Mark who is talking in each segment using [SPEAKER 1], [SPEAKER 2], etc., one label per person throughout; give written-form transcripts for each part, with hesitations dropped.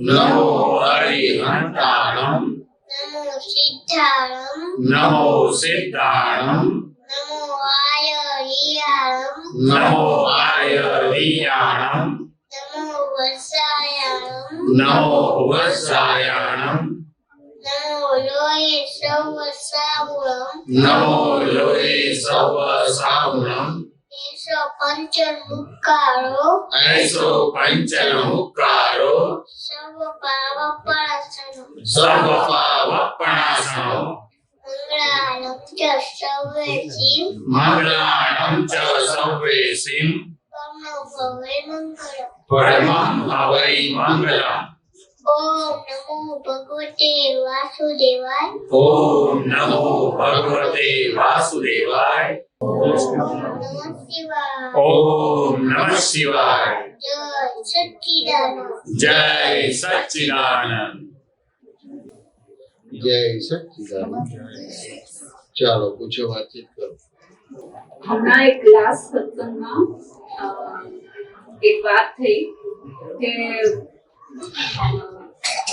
[SPEAKER 1] नमो हरिहंताणं नमो सिद्धाणं नमो आयरियाणं नमो वत्सायाणं नमो लोये सवसावणं ऐसो पंचमुक्कारो सर्वपावपणासनो मंगलानं च सर्वेसिं परमं हवै मंगलम्। ओम नमो भगवते वासुदेवाय। ओम नमः शिवाय। जय सच्चिदानंद।
[SPEAKER 2] जय सच्चिदानंद। ચાલો પૂછો, વાતચીત કરો.
[SPEAKER 3] હમણાં એક ક્લાસ સત્સંગમાં એક વાત થઈ કે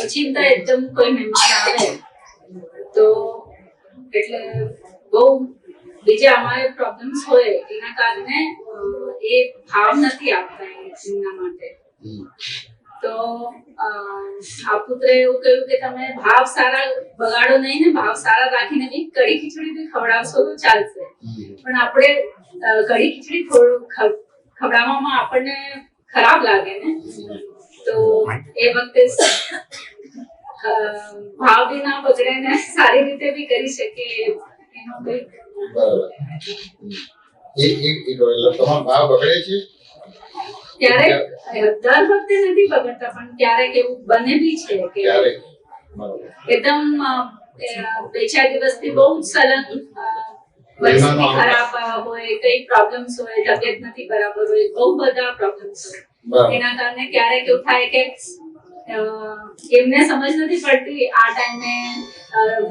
[SPEAKER 3] ઓચિંતા એકદમ કોઈ મહેમાન આવે તો એટલે બહુ બીજા અમારે પ્રોબ્લેમ્સ હોય એના કારણે એ ભાવ નથી આપતા એમના માટે. તો આ પુત્રે એવું કહ્યું કે તમે ભાવ સારા બગાડો નહીં ને, ભાવ સારા રાખીને બી કઢી ખીચડી બી ખવડાવશો તો ચાલશે, પણ આપણે કઢી ખીચડી થોડું ખવડાવવામાં આપણને ખરાબ લાગે ને, તો એ વખતે ભાવ બી ના બગડે ને સારી રીતે બી કરી શકે એનો કઈ.
[SPEAKER 2] બરાબર. તમારો ભાવ બગડે છે
[SPEAKER 3] ક્યારેક, દર વખતે નથી બગડતા, પણ ક્યારેક એવું બને બી છે કે એકદમ 2-4 દિવસથી બહુ જ સલંગ પરિસ્થિતિ ખરાબ હોય, કઈ પ્રોબ્લેમ્સ હોય, તબિયત નથી બરાબર હોય, બહુ બધા પ્રોબ્લેમ્સ હોય, એના કારણે ક્યારેક એવું થાય કે એમને સમજ નથી પડતી આ ટાઈમે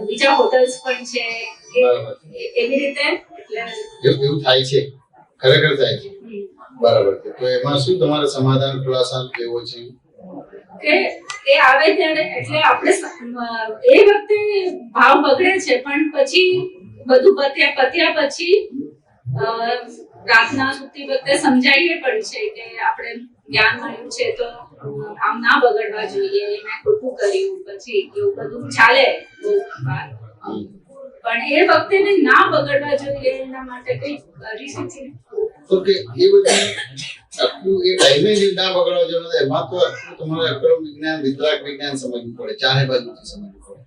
[SPEAKER 3] બીજા હોટલ્સ પણ છે, એવી રીતે
[SPEAKER 2] એવું થાય છે, ખરેખર થાય છે. બરાબર છે. તો એમાં શું તમારે સમાધાન ખુલાસા કેવો છે
[SPEAKER 3] કે એ આવે ત્યારે એટલે આપણે એ વખતે ભાવ બગડે છે, પણ પછી બધું પત્યા પછી પ્રાર્થના સુતી વખતે સમજાવીએ પણ છે કે આપણે જ્ઞાન મળ્યું છે તો આમ ના બગડવા જોઈએ, મેં ખોટું કર્યું, પછી એવું બધું ચાલે બહુ વાર, પણ એ વખતે ના બગડવા જોઈએ એના માટે કઈ કરી શકીએ.
[SPEAKER 2] તો કે એ બધી આખું એ ટાઈમે જ ના બગડવા જોઈએ, એમાં તો આખું તમારે અક્રમ વિજ્ઞાન, વિતરાગ વિજ્ઞાન સમજવું પડે, ચારે બાજુથી સમજવું પડે.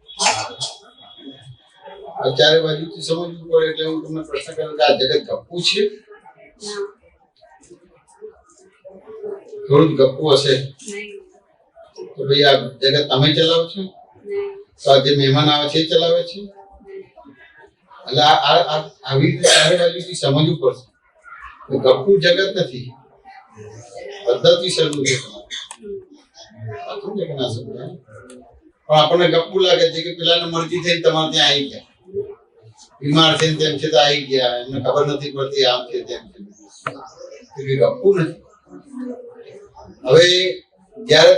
[SPEAKER 2] ચારે બાજુથી સમજવું પડે એટલે હું તમને પ્રશ્ન કરું કે આ જગત ગપ્પુ છે? થોડું ગપ્પુ હશે તો ભાઈ આ જગત તમે ચલાવો છો? તો આ જે મહેમાન આવે છે એ ચલાવે છે? એટલે આવી રીતે ચારે બાજુથી સમજવું પડશે. ગપ્પુ જગત નથી, પદ્ધતિ શરૂ છે. પણ આપણને ગપ્પુ લાગે છે કે પેલાને મરજી થઈને તમારે ત્યાં આવી ગયા, બીમાર થઈને તેમ છે તો આવી ગયા, એમને ખબર નથી પડતી આમ છે તેમ છે, ગપ્પુ નથી. હવે જયારે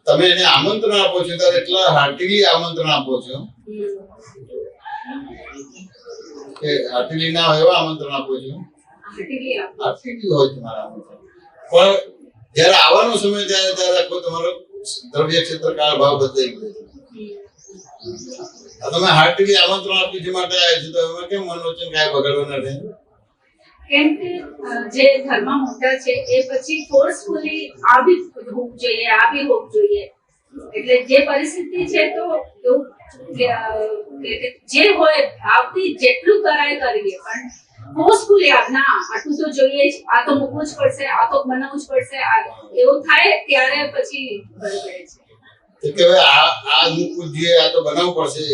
[SPEAKER 2] તમે એને આમંત્રણ આપો છો ત્યારે એટલા હાર્ટીલી આમંત્રણ આપો છો કે હાર્ટીલી ના હોય એવા આમંત્રણ આપો છો, હાર્ટીલી હોય તમારા આમંત્રણ. પણ જયારે આવવાનો સમય ત્યારે આખો તમારો દ્રવ્ય ક્ષેત્ર કાળ ભાવ બદલાઈ ગયો. તમે હાર્ટીલી આમંત્રણ આપ્યું છે માટે આવ્યા છો, તો એમાં કેમ મનોવચન કાંઈ બગડવાના રહે?
[SPEAKER 3] કેમ કે જે ધર્મ મોટા છે એ પછી ફોર્સફુલી આવી હોવું જોઈએ, આવી હોવું જોઈએ. એટલે જે પરિસ્થિતિ છે તો એવું જે હોય ભાવથી જેટલું કરાય કરીએ, પણ ફોર્સફુલી ના આટલું તો જોઈએ જ, આ તો મૂકવું જ પડશે, આ તો બનાવવું જ પડશે, એવું થાય ત્યારે પછી બગડે છે.
[SPEAKER 2] કે હવે આ મૂકવું જોઈએ, આ તો બનાવવું પડશે,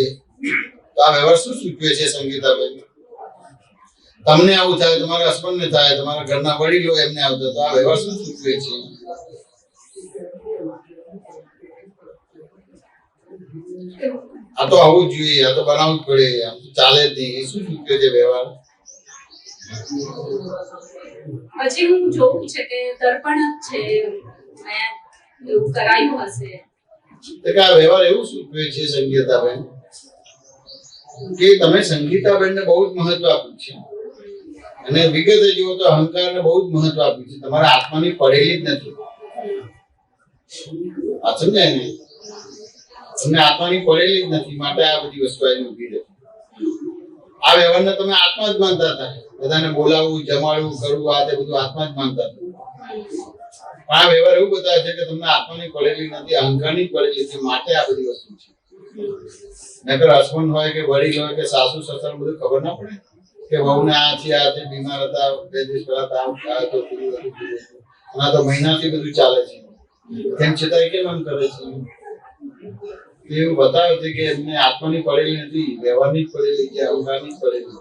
[SPEAKER 2] તો આ વ્યવહાર શું સૂચવે છે સંગીતાબેન? તમને આવું થાય, તમારા હસબન્ડ ને થાય, તમારા ઘરના વડીલો એમને આવતા, તો આ વ્યવહાર શું સૂચવે છે? આ તો આવું જોઈએ, આ તો બનાવવું જ પડે, આમ ચાલે જ નહીં, એ શું સૂચવે છે વ્યવહાર?
[SPEAKER 3] પછી હું જોઉં છે કે દર્પણ જ છે મેં એવું કરાયું હશે.
[SPEAKER 2] તો કે આ વ્યવહાર એવું સૂચવે છે સંગીતાબેન કે તમે સંગીતાબેનને બહુ જ મહત્વ આપ્યું છે અને વિગતે જુઓ તો અહંકારને બહુ જ મહત્વ આપ્યું છે. તમારા આત્માની પડેલી જ નથી. આ સમજાય ને? તમને આત્માની પડેલી જ નથી, માટે આ બધી વસ્તુ આવી ઉભી રહી. આ વ્યવહારને તમે આત્મા જ માનતા હતા. બધાને બોલાવવું, જમાડવું, કરવું, આ તે બધું આત્મા જ માનતા હતા. પણ આ વ્યવહાર એવું બતાવે છે કે તમને આત્માની પડેલી નથી, અહંકારની પડેલી છે, માટે આ બધી વસ્તુ છે. નકર હસબન્ડ હોય કે વડીલ હોય કે સાસુ સસરા બધું ખબર ના પડે કે વહુને આ છે, આ તે, બીમાર હતા, 2 દિવસ પહેલા તાવ આવ્યો તો પેલું હતું, પેલું હતું. અને આ તો મહિનાથી બધું ચાલે છે. તેમ છતાંય કેમ એમ કરે છે? એવું બતાવે છે કે એમને આત્માની પડેલી નથી, વ્યવહારની જ પડેલી છે, અહંકારની જ પડેલી છે.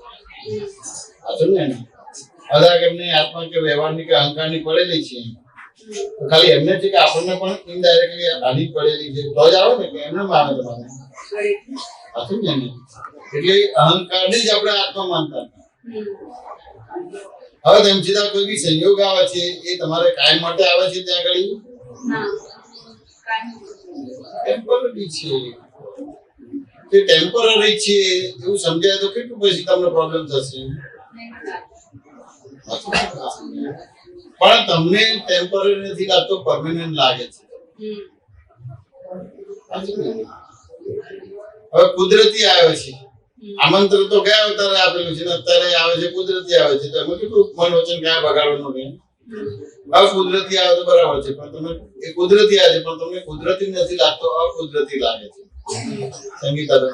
[SPEAKER 2] આ સમજે ને? અદા કે એમને આત્મા કે વ્યવહારની કે અહંકારની પડેલી છે. તો ખાલી એમને છે કે આપણને પણ ઇનડાયરેક્ટલી આની પડેલી છે તો જ આવે ને, કે એમને આવે તમારે. આ સમજે ને? એટલે અહંકારને જ આપણે આત્મા માનતા હતા. હવે તેમ છતાં કોઈ બી સંયોગ આવે છે એ તમારે કાયમ માટે આવે છે ત્યાં આગળ ટેમ્પરરી છે. તે ટેમ્પરરી છે એવું સમજાય તો કેટલું પછી તમને પ્રોબ્લેમ થશે. પણ તમને ટેમ્પરરી નથી લાગતો, પરમેનન્ટ લાગે છે. હવે કુદરતી આવે છે. આમંત્રણ તો ગયા અવતારે આપેલું છે ને અત્યારે આવે છે કુદરતી આવે છે. તો એમાં કેટલું મન વચન કયા બગાડવાનું નહીં. હવે કુદરતી આવે તો બરાબર છે, પણ તમે એ કુદરતી આવે છે પણ તમને કુદરતી નથી લાગતો, અકુદરતી લાગે છે. સંગીતાબેન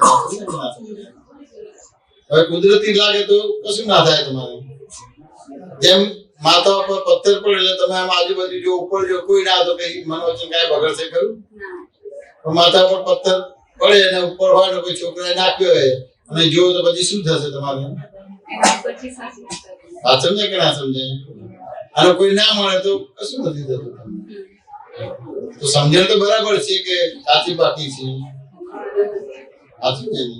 [SPEAKER 2] હવે કુદરતી લાગે તો કશું ના થાય તમારે. જેમ માથા ઉપર પથ્થર પડે એટલે તમે આમ આજુબાજુ જો ઉપર જો કોઈ ના તો કઈ મન વચન કયા બગડશે ખરું? માથા પર પથ્થર પડે અને ઉપર હોય ને કોઈ છોકરાએ નાખ્યો હોય અને જોવો તો પછી શું થશે તમારે? આ સમજે કે ના સમજે? અને કોઈ ના મળે તો કશું નથી થતું. તો સમજણ તો બરાબર છે કે સાચી બાકી છે. આ સમજે ને?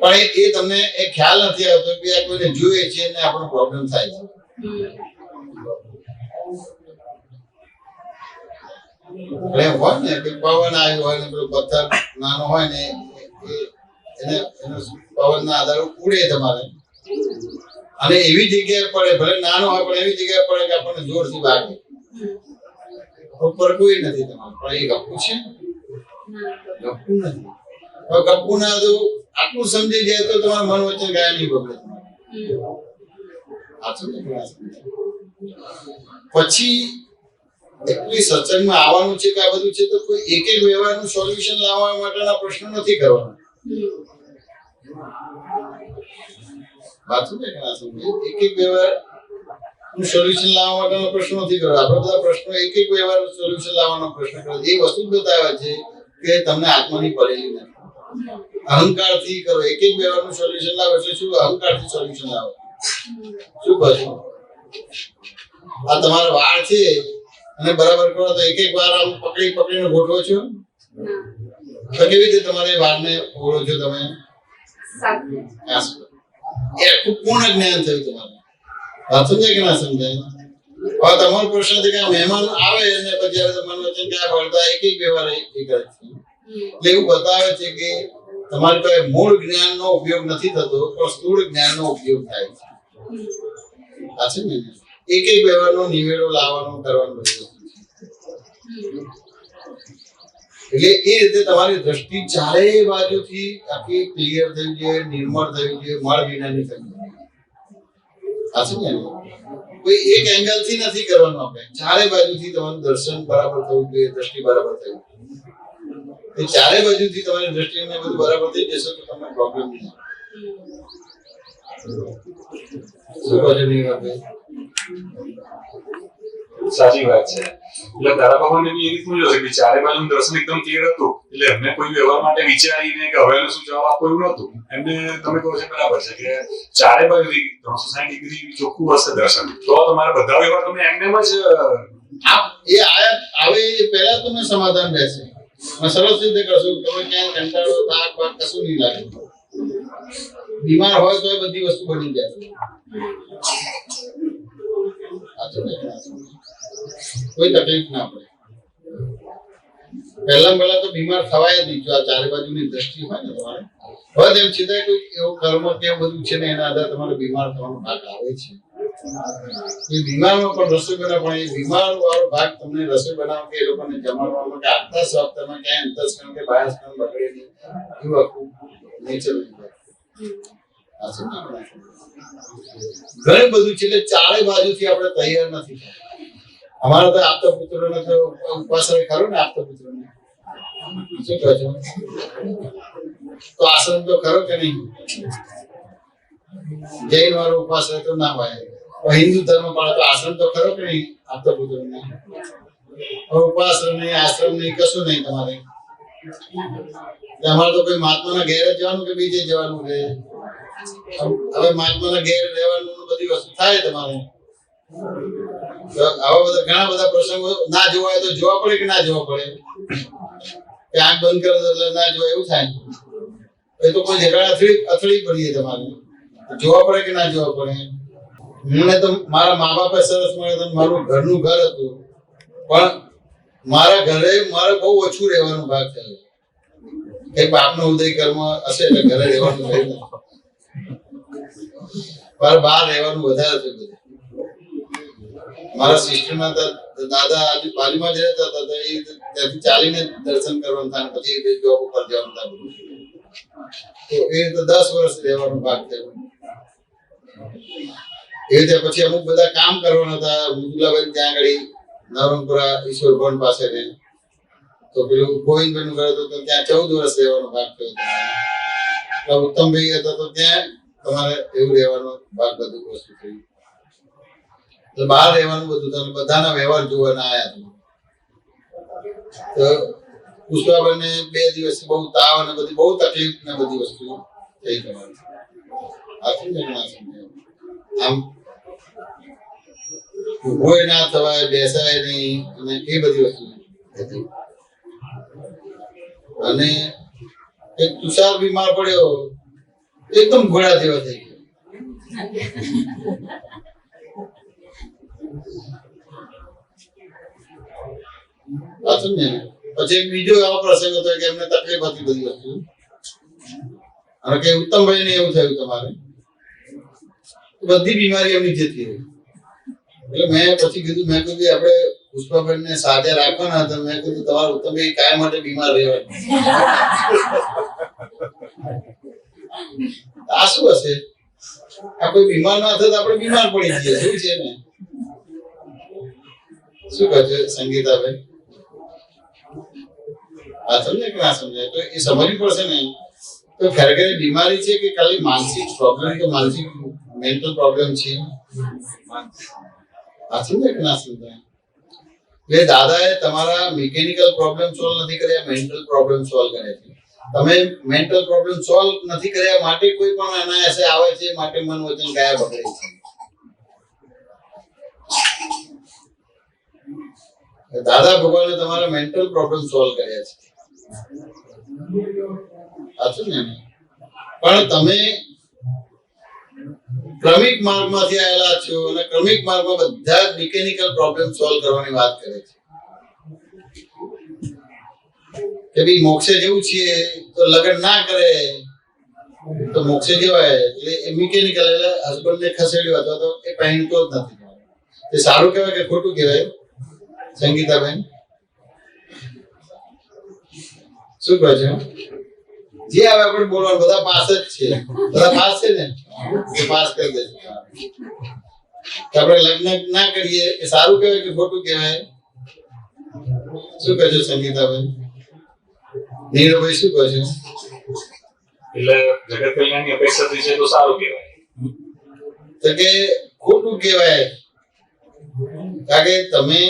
[SPEAKER 2] પણ એ તમને એ ખ્યાલ નથી આવતો કે આ કોઈને જોઈએ છે ને આપણો પ્રોબ્લેમ થાય છે. હોય ને કે પવન આવ્યો હોય ને પેલો પથ્થર નાનો હોય ને એને પવન ના આધારે ઉડે તમારે અને એવી જગ્યાએ પડે, ભલે નાનો હોય પણ એવી જગ્યાએ પડે કે આપણને જોરથી વાગે. ઉપર કોઈ નથી તમારે. પણ એ ગપ્પુ છે? ગપ્પુ નથી. હવે ગપ્પુ ના તો આટલું સમજી જાય તો તમારા મન વચન ગયા નહીં બગડે. પછી એટલી સત્સંગમાં આવવાનું છે કે આ બધું છે તો કોઈ એક એક વ્યવહારનું સોલ્યુશન લાવવા માટેના પ્રશ્નો નથી કરવાના. એક એક વ્યવહારનું સોલ્યુશન લાવવા માટેનો પ્રશ્ન નથી કરવા. આપણે બધા પ્રશ્નો એક એક વ્યવહારનું સોલ્યુશન લાવવાનો પ્રશ્ન કરે. એ વસ્તુ જ બતાવે છે કે તમને આત્માની પડેલી નથી. અહંકારથી કરો. એક એક વ્યવહારનું સોલ્યુશન લાવો એટલે શું? અહંકારથી સોલ્યુશન લાવો. શું કહો? આ તમારા વાળ છે અને બરાબર કરો તો એક એક વાર આમ પકડીને ગોઠવો છો તો કેવી રીતે તમારે વાળને ઓળો છો તમે? એ ખૂબ પૂર્ણ જ્ઞાન થયું તમારે. વાત સમજાય કે ના સમજાય? હવે તમારો પ્રશ્ન છે કે મહેમાન આવે અને પછી આવે તો મન વચન ક્યાં ભરતા એક એક વ્યવહાર એ કરે છે. એટલે એવું બતાવે છે કે તમારી પાસે મૂળ જ્ઞાનનો ઉપયોગ નથી થતો પણ સ્થૂળ જ્ઞાનનો ઉપયોગ થાય છે. આ છે ને? એક એક વ્યવહારનો નિવેડો લાવવાનો કરવાનો બધું. એટલે એ રીતે તમારી દ્રષ્ટિ ચારેય બાજુથી આખી ક્લિયર થવી જોઈએ, નિર્મળ થવી જોઈએ, મળ વિનાની થવી જોઈએ. આ છે ને? કોઈ એક એંગલ થી નથી કરવાનું. આપણે ચારે બાજુથી તમારું દર્શન બરાબર થવું જોઈએ, દ્રષ્ટિ બરાબર થવી જોઈએ. એ ચારે બાજુથી તમારી દ્રષ્ટિને બધું બરાબર થઈ જશે તો તમને પ્રોબ્લેમ નહીં.
[SPEAKER 4] સાચી વાત છે. એટલે તારા બાબાને બી એ રીતનું જ હશે કે ચારે બાજુ દર્શન એકદમ ક્લિયર હતું એટલે એમને કોઈ વ્યવહાર માટે વિચારીને કે હવે શું જવાબ આપવો એવું નતું. એમને તમે કહો છો બરાબર છે કે ચારે બાજુથી 360 ડિગ્રી ચોખ્ખું હશે દર્શન તો તમારા બધા વ્યવહાર તમે એમને જ
[SPEAKER 2] એ આવે એ પહેલા તમને સમાધાન રહેશે અને સરસ રીતે કરશો. તમે ક્યાંય કંટાળો થાક કશું નહીં લાગે. બીમાર હોય તો એ બધી વસ્તુ બની જાય. કોઈ તકલીફ ના પડે. પહેલા તો બીમાર થવાય જ નહીં. જો આ ચારે બાજુની દ્રષ્ટિ હોય ને તમારે હવે તેમ છતાં કોઈ એવું કર્મ કે એવું બધું છે ને એના આધારે તમારે બીમાર થવાનો ભાગ આવે છે. એ બીમારમાં પણ રસોઈ બનાવ પણ એ બીમાર વાળો ભાગ તમને રસોઈ બનાવ કે એ લોકોને જમાડવા માટે આગતા સ્વાદ તમે ક્યાંય અંતસ્કરણ કે બાહ્યસ્કરણ બગડે નહીં એવું આખું નેચર ઘણું બધું છે. એટલે ચારે બાજુથી આપણે તૈયાર નથી થતા. અમારા તો આપતા પુત્રોને તો ઉપાસના ખરો ને આપતા પુત્રોને શું કહો છો? તો આશ્રમ તો ખરો કે નહીં? જૈન વાળો ઉપાસના તો ના હોય. હિન્દુ ધર્મ પાળે તો આશ્રમ તો ખરો કે નહીં? આપતા પુત્રોને ઉપાસના નહીં, આશ્રમ નહીં, કશું નહીં તમારે. અમારે તો કોઈ મહાત્માના ઘેર જ જવાનું કે બીજે જવાનું છે? હવે મહાત્માના ઘેર રહેવાનું બધી વસ્તુ થાય તમારે. આવા બધા ઘણા બધા પ્રસંગો ના જોવાય તો જોવા પડે કે ના જોવા પડે? કે આંખ બંધ કરે એટલે ના જોવાય એવું થાય? એ તો કોઈ જગ્યા અથડી પડીએ તમારે. જોવા પડે કે ના જોવા પડે? મને તો મારા મા બાપે સરસ મળે તો મારું ઘરનું ઘર હતું, પણ મારા ઘરે મારે બહુ ઓછું રહેવાનું ભાગ થયો. કઈ બાપનો ઉદય કર્મ હશે એટલે ઘરે રહેવાનું થયું. મારે બહાર રહેવાનું વધારે થયું બધું. મારા સિસ્ટરના દાદા બાજુમાં જ રહેતા હતા, એ ત્યાંથી ચાલીને દર્શન કરવાનું થાય, પછી જોબ ઉપર જવાનું થાય. તો એ રીતે 10 વર્ષ રહેવાનું ભાગ થયું. એ રીતે પછી અમુક બધા કામ કરવાના હતા. મૃદુલાબેન ત્યાં આગળ નવરંગપુરા ઈશ્વર ભવન પાસે રહે, તો પેલું ગોવિંદભાઈ નું ઘર હતું તો ત્યાં 14 વર્ષ રહેવાનો ભાગ થયો. ઉત્તમભાઈ હતા તો ત્યાં તમારે એવું રહેવાનો ભાગ બધું વસ્તુ થયું. બહાર રહેવાનું બધું તમે બધાના વ્યવહાર જોવાના આયા. તો પુષ્પાબેનને 2 દિવસ બહુ તાવ અને બધી બહુ તકલીફ ને બધી વસ્તુ થઈ તમારી. આમ ઉભોય ના થવાય, બેસાય નહીં, અને એ બધી વસ્તુ હતી. અને એક તુષાર બીમાર પડ્યો, એકદમ ઘોડા જેવા થઈ ગયો. પછી બીજો એવો પ્રસંગ હતો કે એમને તકલીફ હતી બધી વસ્તુ, અને કે ઉત્તમભાઈ ને એવું થયું તમારે બધી બીમારી એમની જતી રહી. એટલે મેં પછી કીધું, મેં કીધું આપણે પુષ્પાબેન ને સાથે રાખવાના હતા. મેં કીધું તમારે ઉત્તમભાઈ કાયમ માટે બીમાર રહેવાય. આ શું હશે? આ કોઈ બીમાર ના થતા આપણે બીમાર પડી જઈએ. શું છે ને? શું કહે છે સંગીતાબેન? આ સમજે કે ના સમજાય? તો એ સમજવી પડશે ને. તો ખરેખર બીમારી છે કે ખાલી માનસિક પ્રોબ્લેમ, કે માનસિક મેન્ટલ પ્રોબ્લેમ છે? આ સમજે કે ના સમજાય? એટલે દાદાએ તમારા મિકેનિકલ પ્રોબ્લેમ સોલ્વ નથી કર્યા, મેન્ટલ પ્રોબ્લેમ સોલ્વ કર્યા છે. તમે મેન્ટલ પ્રોબ્લેમ સોલ્વ નથી કર્યા માટે કોઈ પણ અનાયાસે આવે છે, માટે મન વચન કાયા બગડે છે. દાદા ભગવાને તમારા મેન્ટલ પ્રોબ્લેમ સોલ્વ કર્યા છે. સાચું ને? પણ તમે ક્રમિક માર્ગમાંથી આવેલા છો, અને ક્રમિક માર્ગમાં બધા જ મિકેનિકલ પ્રોબ્લેમ સોલ્વ કરવાની વાત કરે છે. કે ભાઈ મોક્ષે જેવું છે તો લગ્ન ના કરે તો મોક્ષે જવાય. એટલે એ મિકેનિકલ, એટલે હસબન્ડ ને ખસેડ્યો હતો તો એ પહેણતો જ નથી. એ સારું કહેવાય કે ખોટું કહેવાય સંગીતાબેન? શું કહે છે? જે હવે આપણે બોલવાનું બધા પાસ જ છે. બધા પાસ છે ને? એ પાસ કરી દે. આપણે લગ્ન ના કરીએ એ સારું કહેવાય કે ખોટું કહેવાય? શું કહે છે સંગીતાબેન? નીરવભાઈ શું કહે છે?
[SPEAKER 4] એટલે જગત કલ્યાણની અપેક્ષાથી છે તો સારું કહેવાય.
[SPEAKER 2] તો કે ખોટું કહેવાય. કારણ કે તમે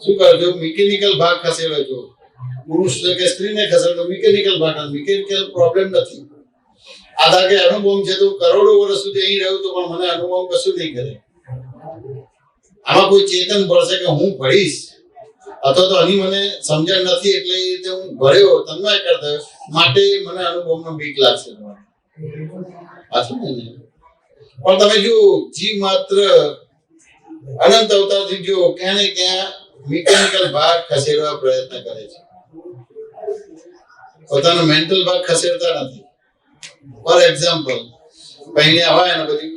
[SPEAKER 2] શું કરો છો? મિકેનિકલ ભાગ ખસેડો છો. પુરુષ કે સ્ત્રીને ખસેડો મિકેનિકલ ભાગ. મિકેનિકલ પ્રોબ્લેમ નથી. આધા કે અનુભવ છે તો કરોડો વર્ષ સુધી અહીં રહ્યું તો પણ મને અનુભવ કશું નહીં કરે. આમાં કોઈ ચેતન પડશે કે હું ભળીશ, અથવા તો અહીં મને સમજણ નથી એટલે હું ભર્યો તન્મય કરતો માટે મને અનુભવનો બીક લાગશે. સાચું ને? પણ તમે જો જીવ માત્ર અનંત અવતારથી જો ક્યાં ને ક્યાં મિકેનિકલ ભાગ ખસેડવા પ્રયત્ન કરે છે, પોતાનો મેન્ટલ ભાગ ખસેડતા નથી. ફોર એક્ઝામ્પલ, પહેણ્યા હોય ને પછી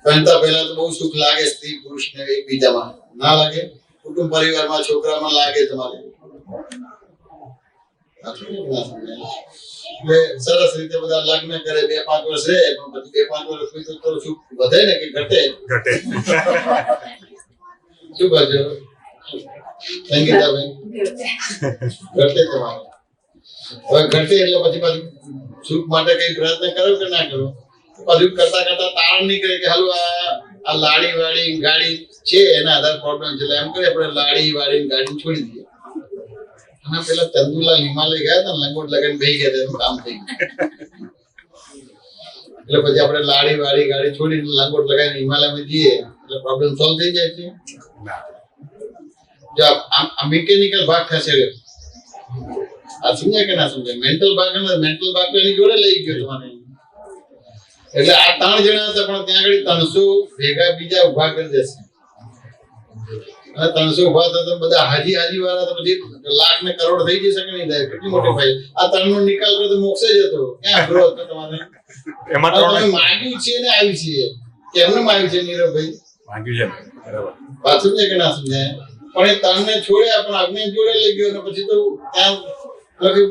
[SPEAKER 2] પહેણતા પહેલા તો બહુ સુખ લાગે સ્ત્રી પુરુષને એકબીજામાં, ના લાગે? કુટુંબ પરિવારમાં છોકરામાં લાગે તમારે. એટલે સરસ રીતે બધા લગ્ન કરે, 2-5 વર્ષ રહે, પણ પછી 2-5 વર્ષ પછી તો સુખ વધે ને કે ઘટે? શું કહો સંગીતાબેન? ઘટે તમારે. હવે ઘટે એટલે પછી પાછું સુખ માટે કઈ પ્રયત્ન કરો કે ના કરો? પાછું કરતા કરતા તારણ નીકળે કે હાલું આ લાડી વાળી ગાડી છે એના આધાર પ્રોબ્લેમ છે, એટલે એમ કરે આપણે લાડી વાળી ગાડી છોડી દઈએ. અને પેલા ચંદુલાલ હિમાલય ગયા હતા, લંગોટ લગાવીને બેસી ગયા હતા, એનું કામ થઈ ગયું. એટલે પછી આપણે લાડી વાળી ગાડી છોડીને લંગોટ લગાવીને હિમાલયમાં જઈએ એટલે પ્રોબ્લેમ સોલ્વ થઈ જાય છે. જો આ મિકેનિકલ ભાગ ખસેડ્યો, આ સમજાય કે ના સમજાય? મેન્ટલ ભાગ તો એની જોડે લઈ ગયો તમારે. એટલે આ 3 જણા હતા, પણ ત્યાં આગળ 300 ભેગા બીજા ઉભા કરી દેશે. અને 300 ઉભા થતા બધા હાજી વાળા તો પછી લાખ ને કરોડ થઈ જશે કે નહીં થાય? કેટલી મોટી ફાઇલ. આ 3 નો નિકાલ કરો તો મોક્ષ જ હતો. ક્યાં અઘરો હતો તમારે?
[SPEAKER 4] એમાં
[SPEAKER 2] તમે માંગ્યું છે ને આવી છે, કેમનું આવ્યું છે નીરવભાઈ?
[SPEAKER 4] માંગ્યું છે, બરાબર.
[SPEAKER 2] પાછું છે કે ના સમજાય? પણ એ 3 ને છોડ્યા, પણ અગ્નિ જોડે લઈ ગયો. અને પછી તો ત્યાં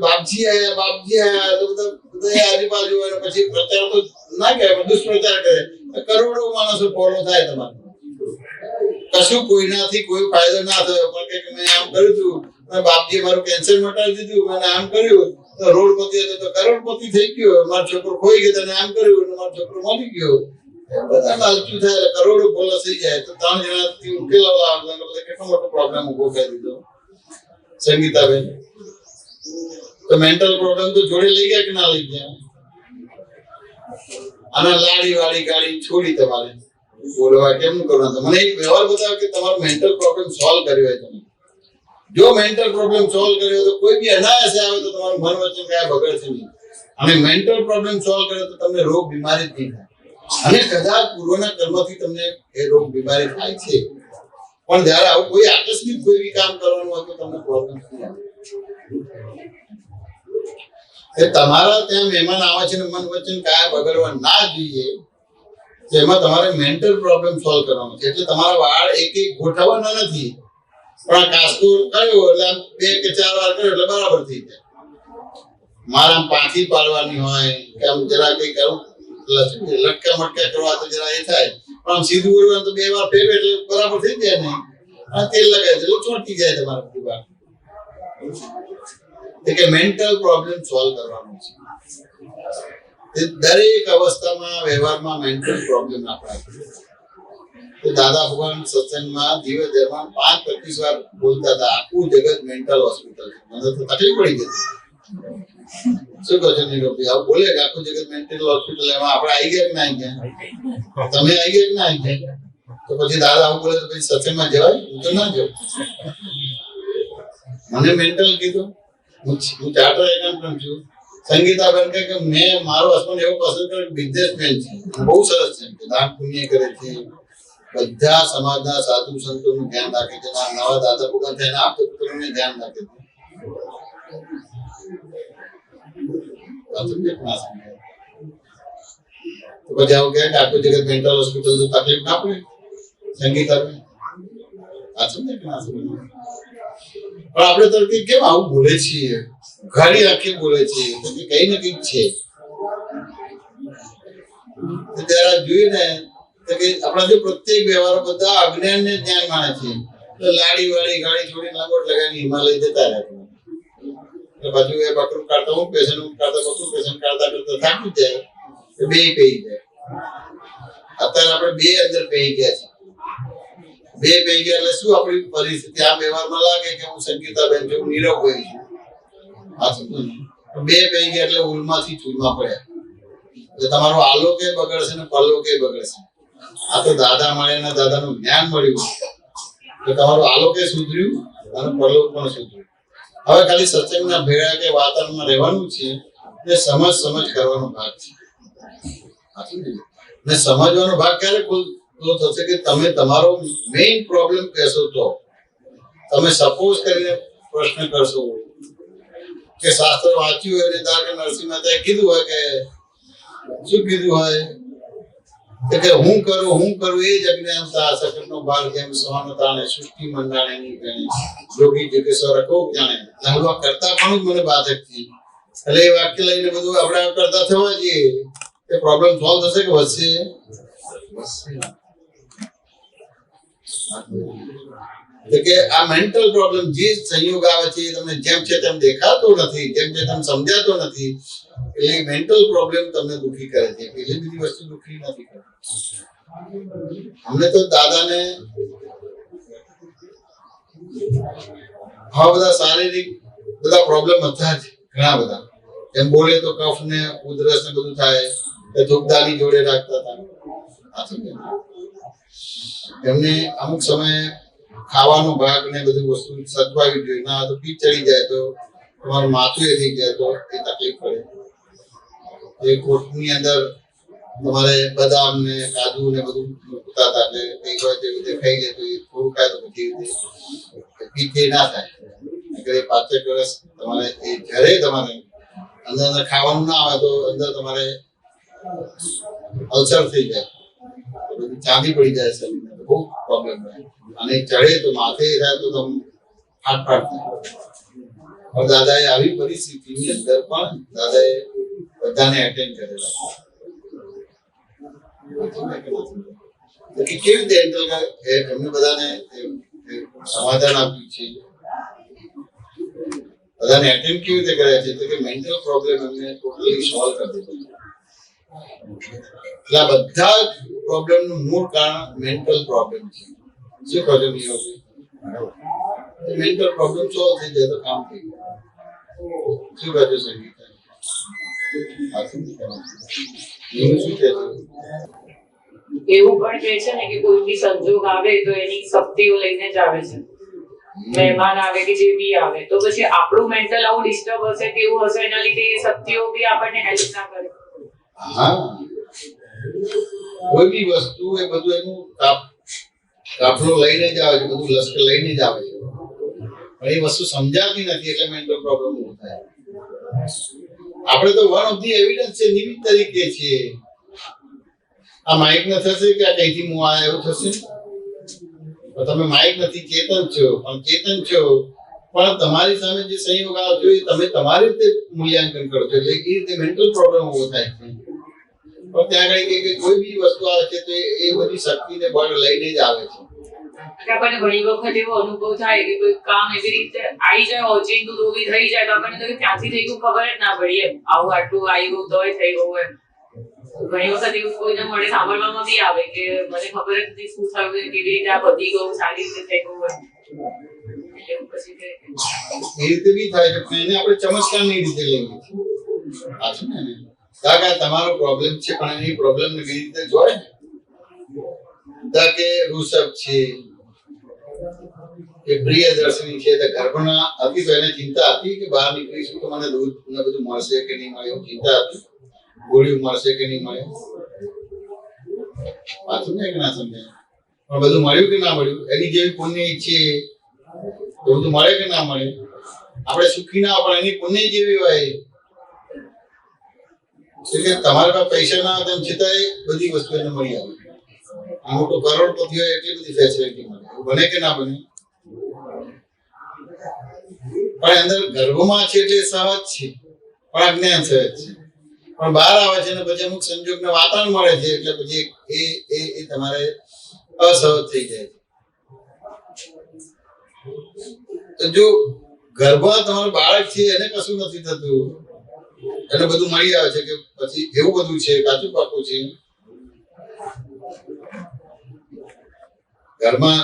[SPEAKER 2] બાપજી આયા તો બધા આજુબાજુ હોય. પછી પ્રચાર તો ના કહેવાય, દુષ્પ્રચાર કરે, કરોડો માણસો ફોલો થાય તમારે. કશું કોઈનાથી કોઈ ફાયદો ના થયો, પણ કે મેં આમ કર્યું હતું, બાપજીએ મારું કેન્સર મટાડી દીધું, મેં આમ કર્યું તો રોડપતિ હતો તો કરોડપતિ થઈ ગયો, મારો છોકરો ખોઈ ગયો તો આમ કર્યું અને મારો છોકરો મળી ગયો. બધા લાલચું થાય, કરોડો ફોલો થઈ જાય. તો 3 જણાથી ઉકેલાવા આવતા કેટલો મોટો પ્રોબ્લેમ ઉભો કરી દીધો. સંગીતાબેન, તો મેન્ટલ પ્રોબ્લેમ તો જોડે લઈ ગયા કે ના લઈ ગયા? અને લાડી વાળી ગાડી છોડી તમારે બોલવા કેમનું કરવાનું? મને એક વ્યવહાર બતાવો કે તમારો મેન્ટલ પ્રોબ્લેમ સોલ્વ કર્યો હોય. તમે જો મેન્ટલ પ્રોબ્લેમ સોલ્વ કર્યો તો કોઈ બી અનાયાસે આવે તો તમારું મન વચન કયા બગડશે નહીં. અને મેન્ટલ પ્રોબ્લેમ સોલ્વ કર્યો તો તમને રોગ બીમારી જ નહીં થાય. અને કદાચ પૂર્વના કર્મથી તમને એ રોગ બીમારી થાય છે, પણ જયારે આવું કોઈ આકસ્મિક કોઈ બી કામ કરવાનું હોય તો તમને પ્રોબ્લેમ નહીં આવે. એ તમારા ત્યાં મહેમાન આવે છે ને મન વચન કયા બગડવા ના જોઈએ, એમાં તમારે મેન્ટલ પ્રોબ્લેમ સોલ્વ કરવાનો છે. એટલે તમારા વાળ એક ગોઠવવાના નથી, પણ આ કાસ્કો કર્યો એટલે આમ 2 કે 4 વાર કર્યો એટલે બરાબર થઈ જાય. મારે આમ પાછી પાડવાની હોય કે આમ જરા કઈ કરું લટકા મટકા કરવા તો જરા એ થાય, પણ આમ સીધું કરવાનું તો 2 વાર ફેરવે એટલે બરાબર થઈ જાય નહીં. અને તેલ લગાવે એટલે ચોંટી જાય તમારા બધી વાત. એટલે મેન્ટલ પ્રોબ્લેમ સોલ્વ કરવાનો છે. દરેક અવસ્થામાં વ્યવહારમાં મેન્ટલ પ્રોબ્લેમ આપણા. દાદા ભગવાન સત્સંગમાં દિવસ દરમિયાન 5-25 વાર બોલતા હતા, આખું જગત મેન્ટલ હોસ્પિટલ છે. મને તો તકલીફ પડી ગઈ. શું કહો છો નીરવભાઈ? આવું બોલે કે આખું જગત મેન્ટલ હોસ્પિટલ, એમાં આપણે આવી ગયા કે ના આવી ગયા? તમે આવી ગયા કે ના આવી ગયા? તો પછી દાદા આવું બોલે તો પછી સત્સંગમાં જવાય? હું તો ના જાઉં. મને મેન્ટલ કીધું. હું ચાર્ટર એકાઉન્ટન્ટ છું. સંગીતાબેન કે મેં મારો હસબન્ડ એવો પસંદ કર્યો, બિઝનેસમેન છે, બહુ સરસ છે, દાન પુણ્ય કરે છે, બધા સમાજના સાધુ સંતોનું ધ્યાન રાખે છે, નવા દાદા ભગવાન થઈને આપતો પુત્રોને ધ્યાન રાખે છે. તો પછી આવું કહે કે આખું જગત મેન્ટલ હોસ્પિટલ તો તકલીફ ના પડે? સંગીતાબેન આ સમજે કે ના સમજે? પણ આપણે તરફથી કેમ આવું બોલે છીએ, ઘાડી આખી બોલે છે, કઈ ને કઈ છે. જરા જોઈએ ને તો કે આપણા જે પ્રત્યેક વ્યવહારો બધા અજ્ઞાન ને જ્ઞાન માને છે. તો લાડી વાળી ગાડી છોડીને લંગોટ લગાવીને હિમાલય જતા રહે. બાજુ એ બકરું કાઢતા હું પેશન્ટ કાઢતા બકરું પેશન્ટ કાઢતા કરતા થાકી જાય, બે પહી જાય. અત્યારે આપણે 2 અંદર પહી ગયા છે. 2 પહી ગયા એટલે શું આપણી પરિસ્થિતિ આ વ્યવહારમાં લાગે કે હું સંગીતાબેન છું, નીરવભાઈ છું. આ સમજો ને? 2 પહી ગયા એટલે ઉલમાંથી ચૂરમાં પડ્યા. એટલે તમારો આલોકે બગડશે ને પરલોકે બગડશે. આ તો દાદા મળ્યા, દાદાનું જ્ઞાન મળ્યું તો તમારું આલોકે સુધર્યું અને પરલોક પણ સુધર્યું. હવે ખાલી સત્સંગના ભેળા કે વાતાવરણમાં રહેવાનું છે, એ સમજ કરવાનો ભાગ છે. સાચું ને? ને સમજવાનો ભાગ ક્યારે ખુલ્લો થશે કે તમે તમારો મેઇન પ્રોબ્લેમ કહેશો તો. તમે સપોઝ કરીને પ્રશ્ન કરશો કે શાસ્ત્ર વાંચ્યું હોય અને ધારો કે નરસિંહ મહેતાએ કીધું હોય કે શું કીધું હોય કે હું કરું એ જ અજ્ઞાનતા સકળનો ભાગ જેમ સવાનો તાણે સૃષ્ટિ મંડાણે ની ગણે જોગી જગેશ્વર કોક જાણે. લંગવા કરતા પણ જ મને બાધક છે. એટલે એ વાક્ય લઈને બધું આપણે કરતા થવા જઈએ એ પ્રોબ્લેમ સોલ્વ થશે કે વધશે? કે આ મેન્ટલ પ્રોબ્લેમ જે સંયોગ આવે છે એ તમને જેમ છે તેમ દેખાતો નથી, જેમ છે તેમ સમજાતો નથી. એટલે મેન્ટલ પ્રોબ્લેમ તમને દુઃખી કરે છે. પેલી બધી વસ્તુ દુઃખી નથી કરતી. અમને તો દાદાને આવા બધા શારીરિક બધા પ્રોબ્લેમ હતા જ ઘણા બધા. એમ બોલે તો કફ ને ઉધરસ ને બધું થાય એ ધૂપદાની જોડે રાખતા હતા. એમને અમુક સમયે ખાવાનો ભાગ ને બધી વસ્તુ સચવાવી જોઈએ. ના તો પીઠ ચડી જાય તો તમારું માથું એ થઈ જાય તો એ તકલીફ પડે. એ કોટની અંદર તમારે બદામ ને કાજુ ને બધું મૂકતા હતા એટલે કઈ હોય તે રીતે ખાઈ લે તો એ થોડું ખાય તો પછી પીઠ ના થાય. એટલે 5 વર્ષ તમારે એ જ્યારે તમારે અંદર ખાવાનું ના આવે તો અંદર તમારે અલ્સર થઈ જાય, ચાંદી પડી જાય શરીરમાં, બહુ પ્રોબ્લેમ થાય. અને ચડે તો માથે થાય તો તમે ફાટફાટ થાય. દાદાએ આવી પરિસ્થિતિની અંદર પણ દાદાએ બધાને એટેન્ડ કરેલા. કેવી રીતે એમને બધાને સમાધાન આપ્યું છે, બધાને એટેન્ડ કેવી રીતે કર્યા છે? તો કે મેન્ટલ પ્રોબ્લેમ એમને ટોટલી સોલ્વ કરી દીધો. એટલે બધા જ પ્રોબ્લેમનું મૂળ કારણ મેન્ટલ પ્રોબ્લેમ છે. શું કહો છો નિયોગી? મેન્ટલ પ્રોબ્લેમ સોલ્વ થઈ જાય તો કામ થઈ જાય. શું કહો છો સંગીતા? શું કહે છે?
[SPEAKER 5] એવું પણ કહે છે ને કે કોઈ બી સંજોગ આવે તો એની શક્તિઓ લઈને જ આવે છે. મહેમાન આવે કે જે બી આવે તો પછી આપણું મેન્ટલ આવું ડિસ્ટર્બ હશે કે એવું હશે એના લીધે એ શક્તિઓ બી આપણને હેલ્પ ના કરે.
[SPEAKER 2] હા, કોઈ બી વસ્તુ એ બધું એનું કાફલો લઈને જ આવે છે, બધું લશ્કર લઈને જ આવે છે. પણ એ વસ્તુ સમજાતી નથી એટલે મેન્ટલ પ્રોબ્લેમ ઉભો થાય. આપણે તો વન ઓફ ધી એવિડન્સ છે, નિમિત્ત તરીકે છીએ. આ માઇક ન થશે કે આ કઈથી હું આ એવું થશે? તમે માઇક નથી, ચેતન છો. પણ ચેતન છો પણ તમારી સામે જે સંયોગ આવતો એ તમે તમારી રીતે મૂલ્યાંકન કરો છો. એટલે એ રીતે મેન્ટલ પ્રોબ્લેમ ઉભો થાય છે. પણ ત્યાં આગળ કે કોઈ બી વસ્તુ આવે છે તો એ બધી શક્તિને બળ લઈને જ આવે છે.
[SPEAKER 5] આપણને ઘણી વખત એવો અનુભવ થાય કે કોઈ કામ એવી રીતે આવી જાય ઓચિંતું તો બી થઈ જાય તો આપણને તો ક્યાંથી થઈ ગયું ખબર જ ના પડી. એમ આવું આટલું આવી ગયું તોય થઈ ગયું. એમ ઘણી વખત એવું કોઈને મળે સાંભળવામાં બી આવે કે મને ખબર જ નથી શું થયું, કેવી રીતે આ વધી ગયું, સારી રીતે થઈ ગયું. એવું પછી
[SPEAKER 2] એ રીતે બી થાય છે પણ એને આપણે ચમત્કારની રીતે લઈએ છીએ. આ છે ને કાકા તમારો પ્રોબ્લેમ છે પણ એની પ્રોબ્લેમ ને કેવી રીતે જોડે ને કે ઋષભ છે કે પ્રિયદર્શની છે તો ગર્ભના હતી તો એને ચિંતા હતી કે બહાર નીકળીશું તો મને દૂધ ને બધું મળશે કે નહીં મળે એવું ચિંતા હતી. ગોળીઓ મળશે કે નહીં મળે પાછું ને ના સમજાય. પણ બધું મળ્યું કે ના મળ્યું? એની જેવી પુણ્ય ઈચ્છે તો બધું મળે કે ના મળે? આપણે સુખી ના પણ એની પુણ્ય જેવી હોય એટલે તમારા પાસે પૈસા ના તેમ છતાંય બધી વસ્તુ એને મળી આવે. આ મોટો કરોડપતિ હોય એટલી બધી ફેસિલિટી મળે. બને કે ના બને? પણ અંદર ગર્ભમાં છે એટલે સહજ છે પણ અજ્ઞાન સહજ છે. પણ બહાર આવે છે ને પછી અમુક સંજોગને વાતાવરણ મળે છે એટલે પછી એ તમારે અસહજ થઈ જાય છે. તો જો ગર્ભમાં તમારું બાળક છે એને કશું નથી થતું, એને બધું મળી આવે છે કે પછી એવું બધું છે કાચું પાકું છે. ઘરમાં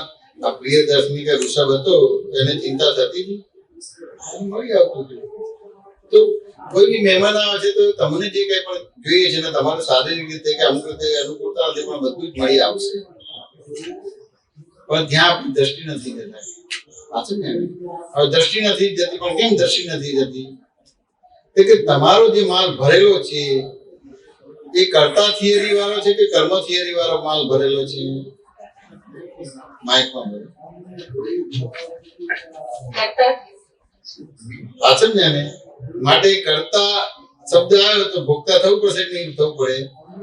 [SPEAKER 2] આ પ્રિયદર્શની કે ઋષભ હતો એને ચિંતા થતી હતી, મળી આવતું હતું. તો કોઈ બી મહેમાન આવે છે તો તમને જે કઈ પણ જોઈએ છે ને તમારે શારીરિક રીતે કે અમુક રીતે અનુકૂળતા હશે પણ બધું જ મળી આવશે. પણ ત્યાં આપણી દ્રષ્ટિ નથી જતા. પાછું ને હવે દ્રષ્ટિ નથી જતી. પણ કેમ દ્રષ્ટિ નથી જતી? કે તમારો જે માલ ભરેલો છે એ કર્તા થિયરી વાળો છે કે કર્મ થિયરી વાળો માલ ભરેલો છે? માઇકમાં ભરેલો પાછળ ને માટે કર્તા શબ્દ આવ્યો તો ભોગતા થવું પડશે કે નહીં થવું પડે?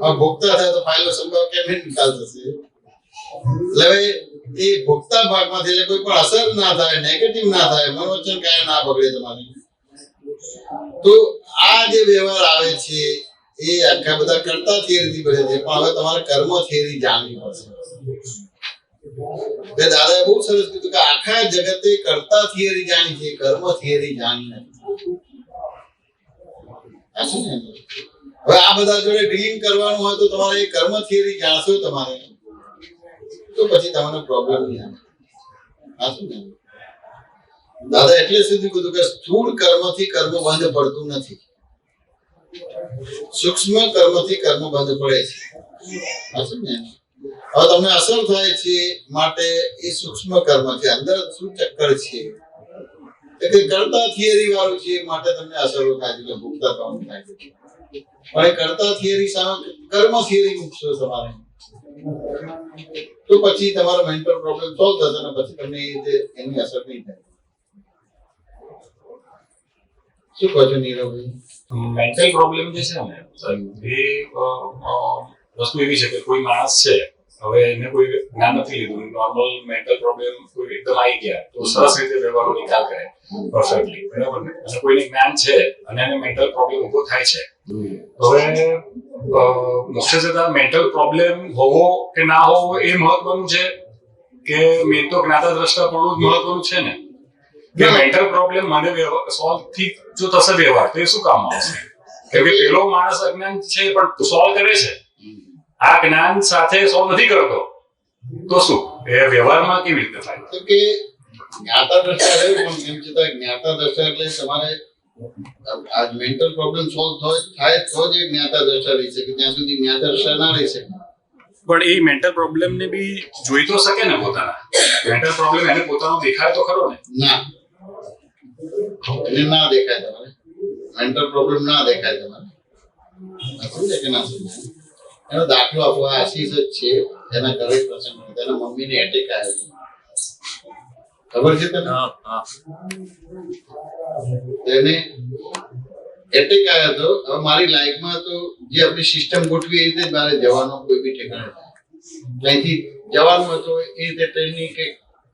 [SPEAKER 2] આ ભોગતા થાય તો ફાઇલો સંભાવ કેમ નિકાલ થશે? એટલે હવે એ ભોગતા ભાગમાંથી એટલે કોઈ પણ અસર ના થાય, નેગેટિવ ના થાય, મનોવચન કાંઈ ના બગડે તમારી, તો આ જે વ્યવહાર આવે છે એ આખા બધા કર્તા થિયરીથી બને છે. પણ હવે તમારે કર્મ થિયરી જાણવી પડશે. દાદાએ બહુ સરસ કીધું કે આખા જગતે કર્તા થિયરી જાણી છે, કર્મ થિયરી જાણી નથી. હવે આ બધા જોડે ડીલિંગ કરવાનું હોય તો તમારે કર્મ થિયરી જાણશો તમારે, તો પછી તમને પ્રોબ્લેમ નહીં આવે. દાદા એટલે સુધી કીધું કે સ્થૂળ કર્મથી કર્મ બંધ પડતું નથી, સૂક્ષ્મ કર્મથી કર્મ બંધ પડે છે. હવે તમને અસર થાય છે માટે એ સૂક્ષ્મ કર્મ છે, અંદર શું ચક્કર છે કે કર્તા થિયરી વાળું છે માટે તમને અસરો થાય છે, ભોગતા થવાનું થાય છે. પણ એ કર્તા થિયરી સામે કર્મ થિયરી મૂકશો તમારે તો પછી તમારો મેન્ટલ પ્રોબ્લેમ સોલ્વ થશે ને પછી તમને એ રીતે એની અસર નહીં થાય. શું કહો છો નીરવભાઈ?
[SPEAKER 4] મેન્ટલ પ્રોબ્લેમ જે છે ને એ વસ્તુ એવી છે કે કોઈ માણસ છે, હવે એને કોઈ જ્ઞાન નથી લીધું, નોર્મલ મેન્ટલ પ્રોબ્લેમ કોઈ એકદમ આવી ગયા તો સરસ રીતે વ્યવહારનો નિકાલ કરે પરફેક્ટલી, બરાબર ને? અને કોઈને જ્ઞાન છે અને એને મેન્ટલ પ્રોબ્લેમ ઉભો થાય છે, હવે મુખ્ય જતા મેન્ટલ પ્રોબ્લેમ હોવો કે ના હોવો એ મહત્વનું છે કે મેં તો જ્ઞાતા દ્રષ્ટા પણ મહત્વનું છે ને કે મેન્ટલ પ્રોબ્લેમ મને સોલ્વ થી જો થશે વ્યવહાર તો એ શું કામ આવશે? કેમ કે પેલો માણસ અજ્ઞાન છે પણ સોલ્વ કરે છે, આ જ્ઞાન સાથે સોલ્વ નથી કરતો, તો શું એ વ્યવહારમાં કેવી રીતે થાય?
[SPEAKER 2] તો કે જ્ઞાતા દ્રષ્ટા રહ્યું પણ એમ છતાં જ્ઞાતા દ્રષ્ટા એટલે તમારે આ મેન્ટલ પ્રોબ્લેમ સોલ્વ થાય તો જ જ્ઞાતા દ્રષ્ટા રહી શકે, ત્યાં સુધી જ્ઞાતા દ્રષ્ટા ના રહી શકે.
[SPEAKER 4] પણ એ મેન્ટલ પ્રોબ્લેમ ને બી જોઈ તો શકે ને, પોતાના મેન્ટલ પ્રોબ્લેમ એને પોતાનો દેખાય તો ખરો ને?
[SPEAKER 2] ના, એને ના દેખાય તમારે મેન્ટલ પ્રોબ્લેમ, ના દેખાય તમારે. સમજે કે ના સમજે? એનો દાખલો આપો, આ આશીષ જ છે, એના ઘરે પ્રસંગ એના મમ્મીને એટેક આવ્યો, ખબર છે તને? એને એટેક આવ્યો હતો. હવે મારી લાઈફમાં તો જે આપણી સિસ્ટમ ગોઠવી એ રીતે મારે જવાનો કોઈ બી ઠેકાણે અહીંથી જવાનું હતું એ રીતે ટ્રેનની કે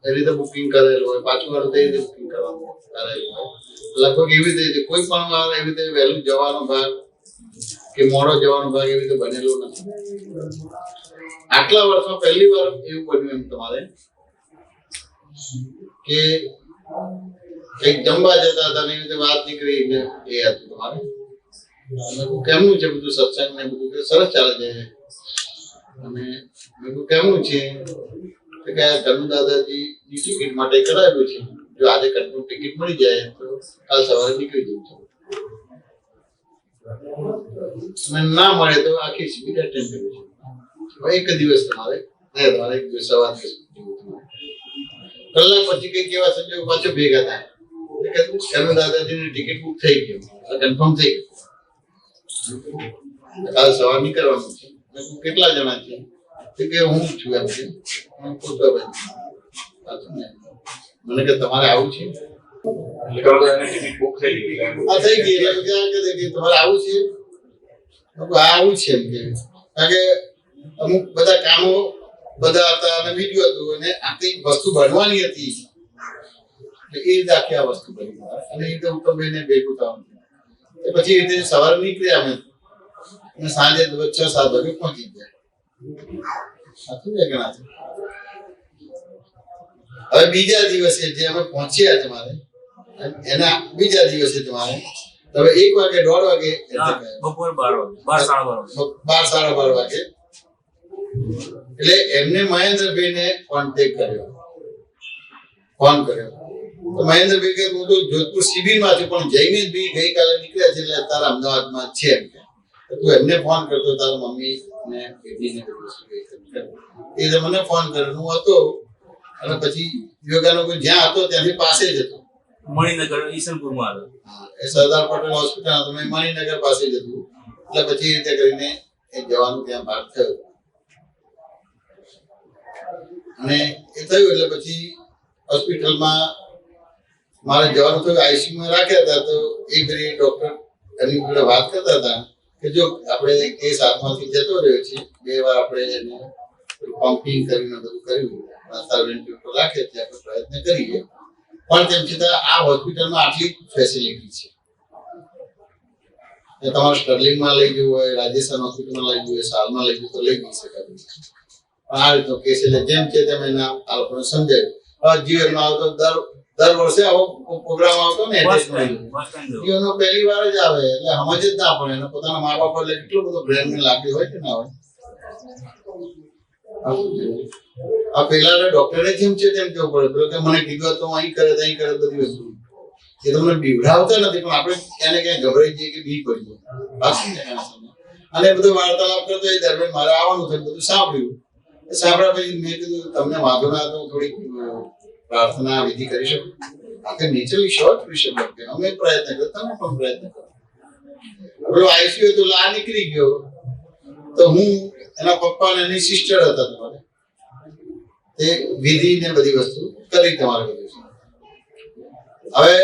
[SPEAKER 2] એ રીતે બુકિંગ કરેલું હોય, પાછું વાળું તે રીતે બુકિંગ કરવાનું કરેલું હોય, લગભગ એવી રીતે કોઈ પણ વાર એવી રીતે વહેલું જવાનો ભાગ કે મોડો જવાનો ભાગ એવી રીતે બનેલો નથી. આટલા વર્ષમાં પહેલી વાર એવું બન્યું એમ તમારે કે કંઈક જમવા જતા હતા ને એવી રીતે વાત નીકળી એટલે એ હતું તમારે. કેમનું છે બધું સત્સંગ ને બધું? સરસ ચાલે છે. અને મેં કેમનું છે કે કનુ દાદાજી ની ટિકિટ માટે કરાવ્યું છે, જો આજે કન્ફર્મ ટિકિટ મળી જાય તો કાલ સવારે નીકળી જવું છે, અને ના મળે તો આખી શિબિર એટેન્ડ કરવી છે. એક દિવસ તમારે એક દિવસ સવાર કલાક પછી કઈક એવા સંજોગ પાછો ભેગા થાય કનુ દાદાજીની ટિકિટ બુક થઈ ગઈ, કન્ફર્મ થઈ ગયું, કાલ સવાર નીકળવાનું છે. કેટલા જણા છે કે હું છું એમ છે, મને કે તમારે આવું છે?
[SPEAKER 4] ટિકિટ બુક થઈ ગઈ
[SPEAKER 2] થઈ ગઈ એટલે તમારે આવું છે? આવું છે એમ કે કારણ કે અમુક બધા કામો બધા હતા અને બીજું હતું અને આખી વસ્તુ બનવાની હતી એ રીતે આખી આ વસ્તુ બની અને એ રીતે ઉત્તમભાઈને ભેગું થવાનું. પછી એ રીતે સવારે નીકળ્યા અમે અને સાંજે 6-7 વાગે પહોંચી ગયા. હવે બીજા દિવસે જે અમે પહોંચ્યા તમારે એના બીજા દિવસે તમારે હવે 1 વાગે 1:30 વાગે
[SPEAKER 1] બપોર 12
[SPEAKER 2] વાગે એટલે એમને મહેન્દ્રભાઈને કોન્ટેક્ટ કર્યો, ફોન કર્યો તો મહેન્દ્રભાઈ કે હું તો જોધપુર શિબિરમાં છું પણ જઈને બી ગઈકાલે નીકળ્યા છે એટલે તારા અમદાવાદમાં છે એમ કે તું એમને ફોન કરતો તારા મમ્મી ને બેટીને એ મને ફોન કર્યો. હું હતો અને પછી યોગાનો કોઈ જ્યાં હતો ત્યાંથી પાસે જ હતો,
[SPEAKER 1] મણિનગર ઈસનપુરમાં હતો.
[SPEAKER 2] એ સરદાર પટેલ હોસ્પિટલ હતો, મણિનગર પાસે જ હતું. એટલે પછી એ રીતે કરીને એ જવાનું ત્યાં ભાગ થયો અને એ થયું એટલે પછી હોસ્પિટલમાં મારે જવાનું થયું. આઈસીયુમાં રાખ્યા હતા તો એ ઘડી ડોક્ટર એની જોડે વાત કરતા હતા કે જો આપણે કેસ હાથમાંથી જતો રહ્યો છે, 2 વાર આપણે એને પમ્પિંગ કરીને બધું કર્યું, વેન્ટિલેટર રાખે છે, આપણે પ્રયત્ન કરીએ, પણ તેમ છતાં આ હોસ્પિટલમાં આટલી ફેસિલિટી છે. તમારે સ્ટર્લિંગમાં લઈ જવું હોય, રાજસ્થાન હોસ્પિટલમાં લઈ જવું હોય, સાલમાં લઈ જવું તો લઈ જઈ શકાય. પણ આ રીતનો કેસ એટલે જેમ છે તેમ એના આ લોકોને સમજાય. જીવનમાં આવતો દર વર્ષે આવો પ્રોગ્રામ આવતો ને જીવનનો પહેલી વાર જ આવે એટલે સમજ જ ના પડે. અને પોતાના મા બાપ એટલે કેટલો બધો બ્રેનને લાગ્યો હોય કે ના હોય. આ પેલા ડોક્ટરે જેમ છે તેમ કેવું પડે. પેલો કે મને કીધું તો અહીં કરે તો અહીં કરે બધી વસ્તુ એ તમને બીવડાવતા નથી, પણ આપણે ક્યાં ને ક્યાં ગભરાઈ જઈએ કે બી પડી જાય. અને બધું વાર્તાલાપ કરતો એ દરમિયાન મારે આવવાનું થયું, બધું સાંભળ્યું. સાંભળ્યા પછી મેં કીધું તમને વાંધો ના તો થોડીક પ્રાર્થના વિધિ કરી શકો. આ નેચરલી શોર્ટ વિષય કે અમે પ્રયત્ન કર્યો, તમે પણ પ્રયત્ન કરો. પેલો આઈસીયુ તો લા નીકળી ગયો તો હું એના પપ્પા અને એની સિસ્ટર હતા. તમારે તે વિધિ ને બધી વસ્તુ કરી તમારે બધું. હવે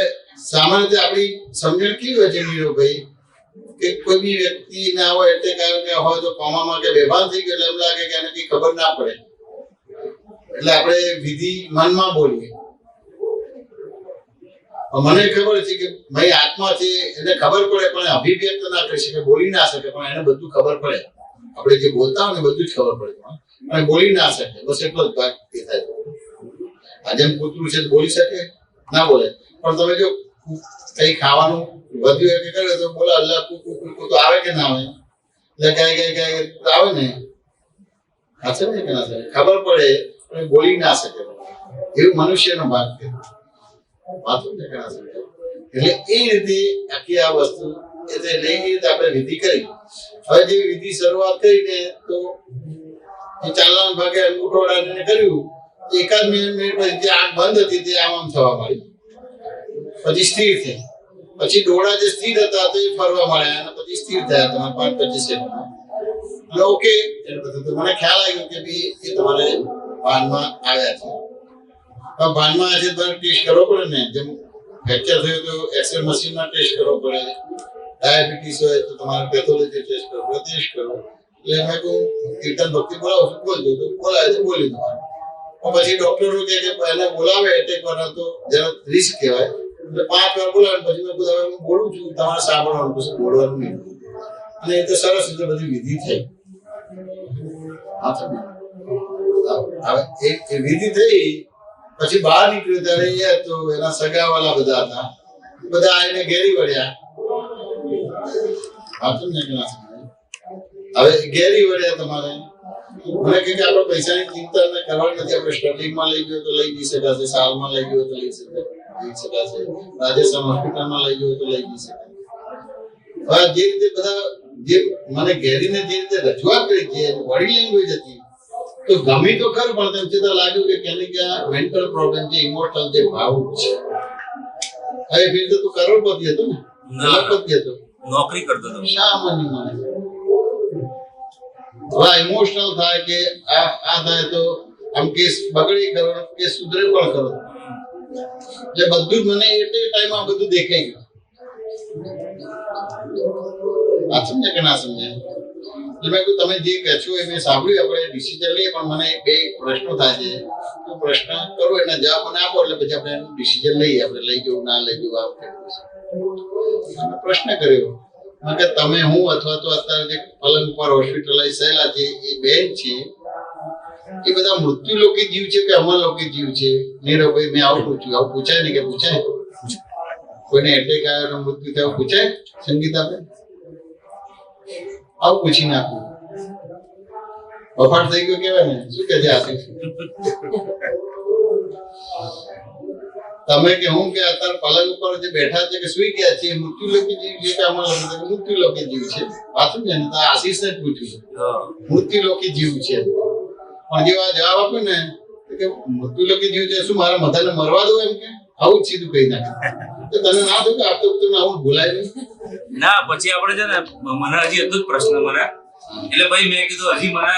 [SPEAKER 2] સામાન્ય રીતે આપણી સમજણ કેવી હોય છે નીરવભાઈ કે કોઈ બી વ્યક્તિ ના હોય એટલે કારણ કે હોય તો કોમામાં કે બેભાન થઈ ગયો એટલે એમ લાગે કે એને કઈ ખબર ના પડે એટલે આપણે વિધિ મનમાં બોલીએ. મને ખબર છે કે ભાઈ આત્મા છે એને ખબર પડે પણ અભિવ્યક્ત ના કરી શકે, બોલી ના શકે, પણ એને બધું ખબર પડે. આપણે જે બોલતા હોય ને બધું જ ખબર પડે અને બોલી ના શકે. બસ એટલો જ ભાગ એ થાય. આ જેમ કૂતરું છે બોલી શકે ના બોલે, પણ તમે જો કઈ ખાવાનું વધ્યું કે કરે તો બોલે અલ્લાહ કુકુ કુકુ તો આવે કે ના આવે? એટલે ગાય આવે ને, સાચે ને કે ના થાય ખબર પડે પણ બોલી ના શકે. એવું મનુષ્યનો ભાગ છે. વાતો ને કે ના શકે. એટલે એ રીતે આખી આ વસ્તુ એટલે એ રીતે આપણે વિધિ કરી. હવે જે વિધિ શરૂઆત કરીને તો એ ચાલવાના ભાગે ઉઠોડાને કર્યું. એકાદ મિનિટ પછી જે આંખ બંધ હતી તે આમ થવા માંડી, પછી સ્થિર થઈ. પછી ડોળા જે સ્થિર હતા તો એ ફરવા માંડ્યા અને પછી સ્થિર થયા. તમારે 5-25 સેકન્ડ ઓકે. એટલે મને ખ્યાલ આવ્યો કે ભાઈ એ તમારે ભાનમાં આવ્યા છે. ભાનમાં આજે તમારે ટેસ્ટ કરવો પડે ને, જેમ ફ્રેક્ચર થયું તો એક્સરે મશીનમાં ટેસ્ટ કરવો પડે, ડાયાબિટીસ હોય તો તમારે પેથોલોજી ટેસ્ટ કરવો પડે, ટેસ્ટ કરવો. એટલે મેં કહું કીર્તન ભક્તિ બોલાવો છું, બોલજો તો બોલાય છે, બોલી તમારે. પછી ડોક્ટરો કે એને બોલાવે એટેક વાર તો જેનો રિસ્ક કહેવાય એટલે 5 વાર બોલાવે. પછી મેં કીધું હું બોલું છું તમારે સાંભળવાનું, પછી બોલવાનું નહીં. અને એ તો સરસ રીતે બધી વિધિ થઈ. હવે એ વિધિ થઈ પછી બહાર નીકળ્યો ત્યારે એ તો એના સગાવાલા બધા હતા, બધા આવીને ઘેરી વળ્યા. હવે ઘેરી વળ્યા તમારે મને કે આપણે પૈસાની ચિંતા કરવાની નથી. આપણે સ્ટર્લિંગમાં લઈ ગયો તો લઈ જઈ શકાશે, સાલમાં લઈ ગયો તો લઈ શકાશે, રાજસ્થાન હોસ્પિટલમાં લઈ ગયો તો લઈ જઈ શકાશે. હવે જે રીતે બધા જે મને ઘેરીને જે રીતે રજૂઆત કરી છે બોડી લેંગ્વેજ હતી તો ગમી તો ખરું, પણ તેમ છતાં લાગ્યું કે ક્યાંને ક્યાં મેન્ટલ પ્રોબ્લેમ છે, ઇમોશનલ જે ભાવ છે. હવે ફેર તો તું કરોડપતિ હતો ને, કરોડપતિ હતો,
[SPEAKER 1] નોકરી કરતો હતો.
[SPEAKER 2] શા માની મને ઇમોશનલ થાય કે આ થાય તો આમ કેસ બગડી કરો કે સુધરે પણ કરો. એટલે બધું જ મને એટલે ટાઈમ આ બધું દેખાઈ ગયું. આ સમજે કે ના સમજે? એટલે મેં કહ્યું તમે જે કહે છો એ મેં સાંભળ્યું, આપણે ડિસિઝન લઈએ, પણ મને 2 પ્રશ્નો થાય છે. તો પ્રશ્ન કરો એના જવાબ મને આપો એટલે પછી આપણે એનું ડિસિઝન લઈએ. આપણે લઈ જવું ના લઈ જવું આ પ્રશ્ન કર્યો કે તમે હું અથવા તો અત્યારે જે પલંગ પર હોસ્પિટલાઇઝ થયેલા છે એ બેન છે એ બધા મૃત્યુ લોકી જીવ છે કે અમર લોકી જીવ છે? નીરવભાઈ મેં આવું પૂછ્યું. આવું પૂછાય ને કે પૂછાય? કોઈને એટેક આવ્યો મૃત્યુ થયું પૂછાય? સંગીતાબેન આવું પૂછી નાખ્યું. વફાટ થઈ ગયો કેવાય ને, શું કે છે આશીષ? તમે કે હું કે અત્યારે પલંગ ઉપર જે બેઠા છે કે સુઈ ગયા છે મૃત્યુ લોકી જીવ છે કે અમર લોકી? મૃત્યુ લોકી જીવ છે. વાંચું ને તો આશીષને જ પૂછ્યું મૃત્યુ લોકી જીવ છે. પણ જે આ જવાબ આપ્યો ને કે મૃત્યુ લોકી જીવ છે, શું મારા મધાને મરવા દો એમ કે? આવું જ સીધું કહી નાખે. તો તને ના થયું કે આ તો આવું ભૂલાય નહીં?
[SPEAKER 1] ના પછી આપણે છે ને મને હજી હતો જ પ્રશ્ન મને એટલે પછી મેં કીધું હજી મને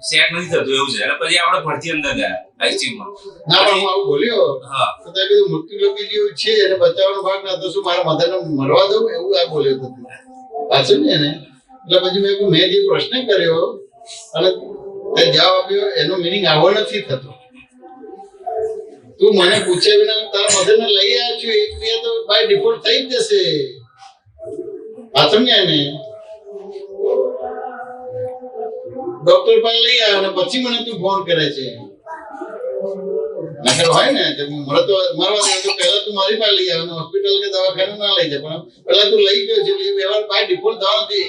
[SPEAKER 1] સેટ નથી થતું એવું છે. એટલે પછી આપણે ફરતી અંદર ગયા આઈસીયુમાં.
[SPEAKER 2] ના પણ હું આવું બોલ્યો
[SPEAKER 1] હા
[SPEAKER 2] તો તે કીધું મૃત્યુ લોકી જેવું છે એને બચાવવાનો ભાગ ના તો શું મારા મધરને મરવા દઉં એવું આ બોલ્યો હતો પાછું ને એને. એટલે પછી મેં કીધું મેં જે પ્રશ્ન કર્યો અને તે જવાબ આપ્યો એનો મિનિંગ આવો નથી થતો. તું મને પૂછ્યા વિના તારા મધરને લઈ આવ્યો છું એક ક્રિયા તો બાય ડિફોલ્ટ થઈ જ જશે. આ સમજ્યા ને? ડોક્ટર પાસે લઈ આવ્યો અને પછી મને તું ફોન કરે છે. નકર હોય ને કે મને તો મારવા દે તો પહેલા તું મારી પાસે લઈ આવ્યો, હોસ્પિટલ કે દવાખાને ના લઈ જાય, પણ પહેલા તું લઈ ગયો છે એટલે વ્યવહાર બાય ડિફોલ્ટ થવાનો છે.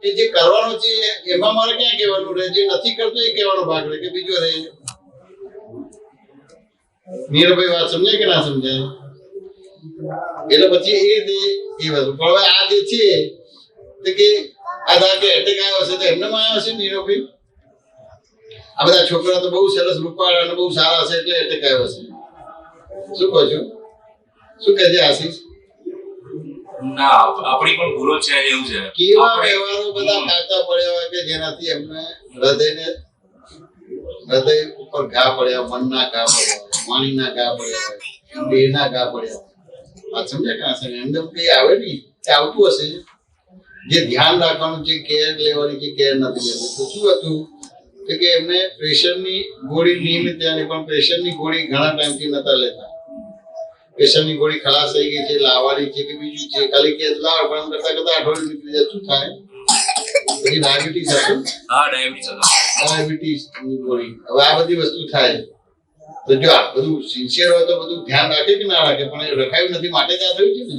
[SPEAKER 2] એ જે કરવાનો છે એમાં મારે ક્યાં કહેવાનું રહે, જે નથી કરતો એ કહેવાનો ભાગ રહે કે બીજો રહે. નીરભાઈ વાત સમજાય કે ના સમજાય? એટલે પછી એ રીતે એ વસ્તુ. પણ હવે આ જે છે તો કે આ ધાર કે એટેક આવ્યો છે તો એમને માં આવ્યો છે નીરભાઈ. આ બધા છોકરા તો બહુ સરસ રૂપાળા અને બહુ સારા છે એટલે એટેક આવ્યો છે. શું કહો છો? શું કહે છે આશીષ?
[SPEAKER 1] ના આપણી પણ ભૂલો છે એવું છે.
[SPEAKER 2] કેવા વ્યવહારો બધા કાચા પડ્યા હોય કે જેનાથી એમને હૃદય ઉપર ઘા પડ્યા, મનના ઘા પડ્યા, વાણીના ઘા પડ્યા હોય, દેહના ઘા પડ્યા. આ સમજ્યા કે ના સમજ્યા? એમને કઈ આવે નહીં કે આવતું હશે. જે ધ્યાન રાખવાનું છે, કેર લેવાની છે, કેર નથી લેવાની. તો શું હતું કે એમને પ્રેશરની ગોળી નિયમિત લેવાની, પણ પ્રેશરની ગોળી ઘણા ટાઈમથી નતા લેતા. પ્રેશરની ગોળી ખલાસ થઈ ગઈ છે, લાવવાની છે કે બીજું છે, ખાલી કે લાવ પણ કરતા કરતા અઠવાડિયું નીકળી જાય. શું થાય? પછી ડાયાબિટીસ હતું.
[SPEAKER 1] હા ડાયાબિટીસ હતો.
[SPEAKER 2] ડાયાબિટીસ ની ગોળી. હવે આ બધી વસ્તુ થાય તો જો આ બધું સિન્સિયર હોય તો બધું ધ્યાન રાખે કે ના રાખે, પણ એ રખાયું નથી માટે જ આ થયું છે ને.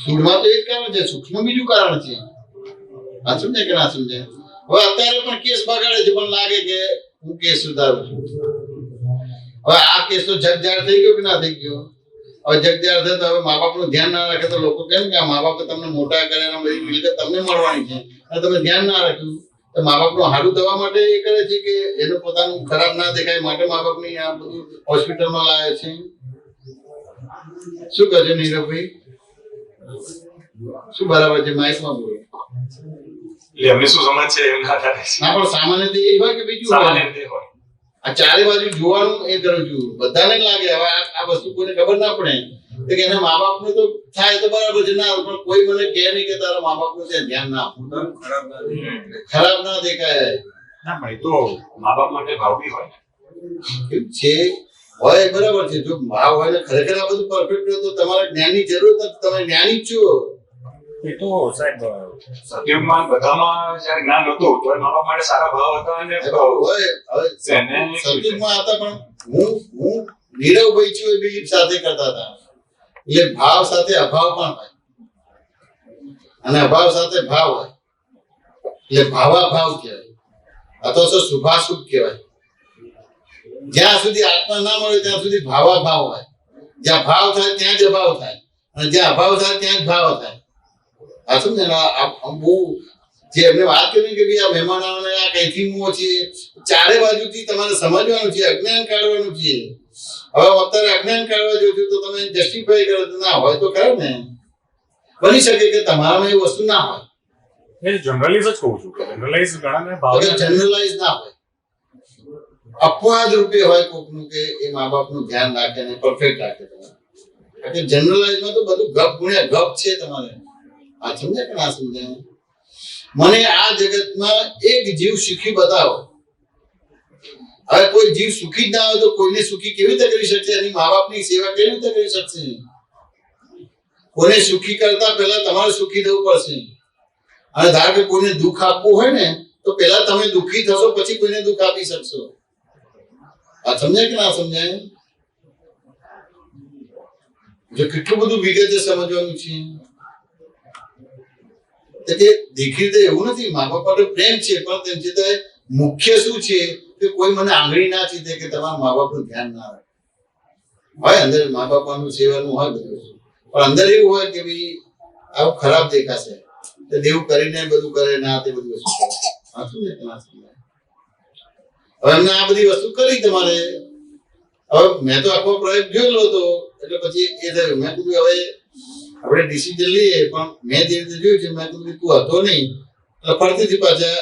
[SPEAKER 2] સ્થૂળમાં તો એ જ કારણ છે, સૂક્ષ્મ બીજું કારણ છે. આ સમજાય કે ના સમજાય? હવે અત્યારે પણ કેસ બગાડે છે, પણ લાગે કે હું કેસ સુધારું છું. હવે આ કેસ તો જગજાહેર થઈ ગયો કે ના થઈ ગયો? હવે જગજાહેર થાય તો હવે મા બાપનું ધ્યાન ના રાખે તો લોકો કેમ કે આ મા બાપે તમને મોટા કર્યા, બધી મિલકત તમને મળવાની છે અને તમે ધ્યાન ના રાખ્યું તો મા બાપનું હારું થવા માટે એ કરે છે કે એનું પોતાનું ખરાબ ના દેખાય માટે મા બાપની આ બધું હોસ્પિટલમાં લાવે છે. શું કહે છે નીરવભાઈ? શું બરાબર છે? માઇકમાં બોલો.
[SPEAKER 4] એટલે એમને શું સમજ છે એમ ના થાય.
[SPEAKER 2] ના પણ સામાન્ય તો એ જ હોય કે બીજું
[SPEAKER 4] સામાન્ય
[SPEAKER 2] હોય?
[SPEAKER 4] રીતે હોય.
[SPEAKER 2] આ ચારે બાજુ જોવાનું એ કરું છું. બધાને જ લાગે હવે આ વસ્તુ કોઈને ખબર ના પડે તો કે એના મા બાપનું તો થાય તો બરાબર છે, ના પણ કોઈ મને કહે નહીં કે તારા મા બાપનું ત્યાં ધ્યાન ના આપવું, ખરાબ ના દેખાય.
[SPEAKER 4] ના પણ એ તો મા બાપ માટે ભાવ બી હોય.
[SPEAKER 2] એવું છે હોય બરાબર છે. જો ભાવ હોય ને ખરેખર આ બધું પરફેક્ટ હોય તો તમારે જ્ઞાનની જરૂર નથી. તમે જ્ઞાની જ છો.
[SPEAKER 4] એ તો સાહેબ સતયુગમાં બધામાં જ્યારે જ્ઞાન નહોતું તો મા બાપ માટે સારા ભાવ હતા અને
[SPEAKER 2] હોય હવે સતયુગમાં હતા પણ હું નીરવભાઈ છું એ બી સાથે કરતા હતા. એટલે ભાવ સાથે અભાવ પણ હોય અને અભાવ સાથે ભાવ હોય એટલે ભાવાભાવ કહેવાય અથવા તો શુભાશુભ કહેવાય. જ્યાં સુધી આત્મા ના મળે ત્યાં સુધી ભાવાભાવ હોય. જ્યાં ભાવ થાય ત્યાં જ અભાવ થાય અને જ્યાં અભાવ થાય ત્યાં જ ભાવ થાય. આ શું ને બહુ જે એમને વાત કરી કે ભાઈ આ મહેમાનોને આ કઈથી મોહ છે, ચારે બાજુથી તમારે સમજવાનું છે, અજ્ઞાન કાઢવાનું છે. હવે અત્યારે અજ્ઞાન કાઢવા જો તો તમે જસ્ટિફાઈ કરો તો ના હોય તો ખરા ને. બની શકે કે તમારામાં એ વસ્તુ ના હોય.
[SPEAKER 4] એ જનરલાઈઝ જ કહું છું. જનરલાઈઝ ઘણાને ભાવ
[SPEAKER 2] જનરલાઈઝ ના હોય, અપવાદ રૂપે હોય કોકનું કે એ મા બાપનું ધ્યાન રાખે ને પરફેક્ટ રાખે. જનરલાઈઝમાં તો બધું ગપ ગુણ્યા ગપ છે તમારે. આ સમજાય કે ના સમજાય? મને આ જગતમાં એક જીવ સુખી બતાવો. હવે કોઈ જીવ સુખી જ ના હોય તો કોઈને સુખી કેવી રીતે કરી શકશે? એની મા બાપની સેવા કેવી રીતે કરી શકશે? કોઈને સુખી કરતા પહેલા તમારે સુખી થવું પડશે. અને ધારો કે કોઈને દુઃખ આપવું હોય ને તો પહેલા તમે દુઃખી થશો પછી કોઈને દુઃખ આપી શકશો. આ સમજાય કે ના સમજાય? જો કેટલું બધું વિગતે સમજવાનું છે. કે દેખી તો એવું નથી, મા બાપ માટે પ્રેમ છે પણ તેમ છતાં મુખ્ય શું છે કે કોઈ મને આંગળી ના ચીતે કે તમારા મા બાપનું ધ્યાન ના રાખે. હોય અંદર મા બાપાનું સેવાનું હોય બધું, પણ અંદર એવું હોય કે ભાઈ આવું ખરાબ દેખાશે તો દેવું કરીને બધું કરે ના તે બધું વસ્તુ કરે. હવે એમને આ બધી વસ્તુ કરી તમારે. હવે મેં તો આખો પ્રયોગ જોયેલો હતો એટલે પછી એ થયું. મેં કીધું હવે આપણે ડિસિઝન લઈએ, પણ મેં જે રીતે જોયું છે મેં કીધું તું હતો નહીં એટલે ફરતીથી પાછા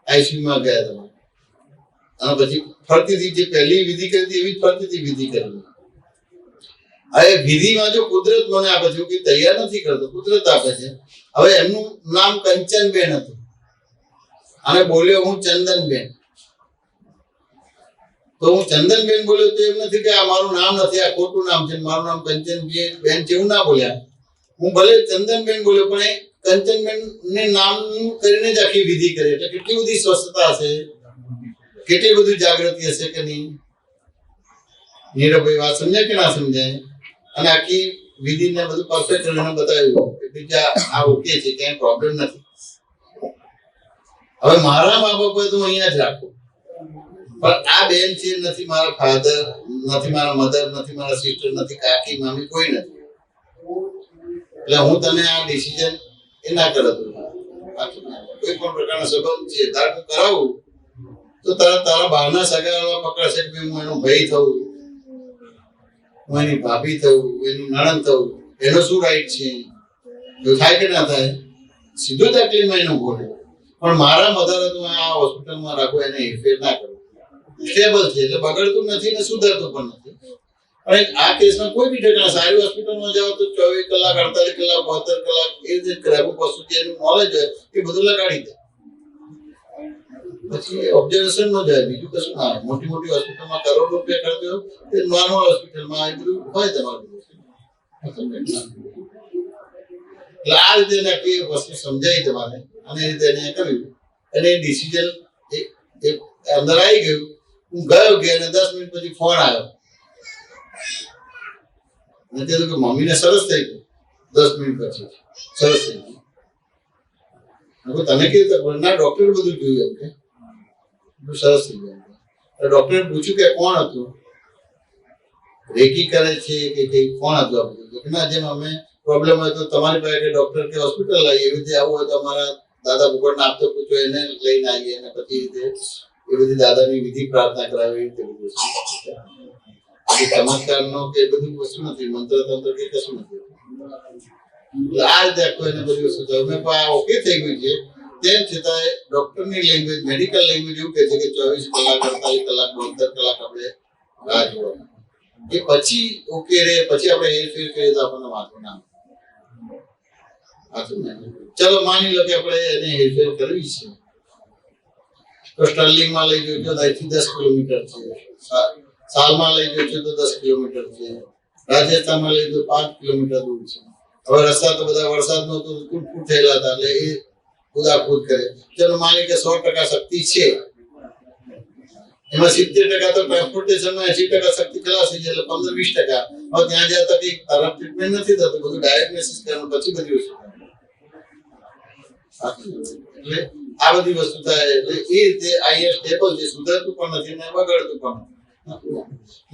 [SPEAKER 2] આઈસીયુ માં ગયા તમે, અને પછી ફરતીથી જે પહેલી વિધિ કરી હતી એવી જ ફરતીથી વિધિ કરી. હવે વિધિમાં જો કુદરત મને આપે છે કે તૈયાર નથી કરતો, કુદરત આપે છે. હવે એમનું નામ કંચનબેન હતું અને બોલ્યો હું ચંદનબેન. તો હું ચંદનબેન બોલ્યો તો એમ નથી કે આ મારું નામ નથી, આ ખોટું નામ છે, મારું નામ કંચનબેન છે, એવું ના બોલ્યા. હું ભલે ચંદનબેન બોલ્યો પણ એ કંચનબેન ને નામ કરીને જ આખી વિધિ કરી. એટલે કેટલી બધી સ્વસ્થતા હશે, કેટલી બધી જાગૃતિ હશે કે નહીં. નીરવભાઈ વાત સમજાય કે ના સમજાય? અને આખી વિધિને બધું પરફેક્ટ એને બતાવ્યું કે બીજા આ ઓકે છે, ક્યાંય પ્રોબ્લેમ નથી. હવે મારા મા બાપ તો અહીંયા જ રાખો, પણ આ બેન છે નથી મારા ફાધર, નથી મારા મધર, નથી મારા સિસ્ટર, નથી કાકી, મામી, કોઈ નથી. એટલે હું તને આ ડિસિઝન એ ના કરતો. કોઈ પણ પ્રકારનો સંબંધ છે ધારો કરાવું તો તારા બહારના સગાવાળા પકડશે કે હું એનો ભાઈ થવું, હું એની ભાભી થવું, એની નણંદ થવું, એનો શું રાઈટ છે? એવું થાય કે ના થાય? સીધું તકલીફમાં એનું બોલે. પણ મારા મધર હું આ હોસ્પિટલમાં રાખું, એને હેરફેર ના કરું. સ્ટેબલ છે એટલે બગડતું નથી ને સુધરતું પણ નથી. અને આ કેસમાં કોઈ બી ઠેકાણા સારી હોસ્પિટલમાં જાઓ તો 24 કલાક, 48 કલાક, 72 કલાક એ રીતે કરાવવું. પશુ જે એનું નોલેજ હોય એ બધું લગાડી દે. પછી ઓબ્ઝર્વેશન નો જાય, બીજું કશું ના. મોટી મોટી હોસ્પિટલમાં કરોડ રૂપિયા ખર્ચો, એ નોર્મલ હોસ્પિટલમાં એ બધું હોય તમારું. એટલે આ રીતે આખી વસ્તુ સમજાય તમારે અને એ રીતે એને કર્યું અને એ ડિસિઝન અંદર આવી ગયું. હું ગયો કે અને 10 મિનિટ પછી ફોન આવ્યો નથી તો કે મમ્મીને સરસ થઈ ગયું. 10 મિનિટ પછી સરસ થઈ ગયું. તમે કીધું ના ડોક્ટરે બધું જોયું એમ કે સરસ થઈ ગયું. ડોક્ટરે પૂછ્યું કે કોણ હતું, રેકી કરે છે કે કોણ હતું આ બધું? કે ના, જેમ અમે પ્રોબ્લેમ હોય તો તમારી પાસે ડોક્ટર કે હોસ્પિટલ લાવીએ, એવી રીતે આવું હોય તો અમારા દાદા ભગવાનને આપતો પૂછો એને લઈને આવીએ અને પછી રીતે એ બધી દાદાની વિધિ પ્રાર્થના કરાવી. એ રીતે બધું ચમત્કારનો કે એ બધું વસ્તુ નથી, મંત્ર તંત્ર કે કશું નથી. આ રીતે આખો એને બધી વસ્તુ થયું. મેં આ ઓકે થઈ ગયું છે, તેમ છતાં ડોક્ટરની લેંગ્વેજ, મેડિકલ લેંગ્વેજ એવું કહે છે કે 24 કલાક, 48 કલાક, 72 કલાક આપણે રાહ જોવાની. એ પછી ઓકે રે, પછી આપણે હેરફેર કરીએ તો આપણને વાંધો ના આવે. ચલો માની લો કે આપણે એને હેરફેર કરવી છે તો સ્ટર્લિંગમાં લઈ જજો તો અહીંથી 10 કિલોમીટર છે, સાલમાં લઈ જજો તો 10 કિલોમીટર છે, રાજસ્થાનમાં લઈ જજો 5 કિલોમીટર દૂર છે. હવે રસ્તા તો બધા વરસાદનો તો કૂટ થયેલા હતા એટલે એ કુદાકૂદ કરે. ચલો માની કે 100% શક્તિ છે, એમાં 70% તો ટ્રાન્સપોર્ટેશનમાં, 80% શક્તિ ખલાસ થઈ જાય એટલે 15-20%. હવે ત્યાં જ્યાં તક તરફ ટ્રીટમેન્ટ નથી થતું, બધું ડાયગ્નોસિસ કરવાનું પછી બધી વસ્તુ એટલે આ બધી વસ્તુ થાય. એટલે એ રીતે આઈએસ સ્ટેબલ છે, સુધરતું પણ નથી ને બગડતું પણ નથી.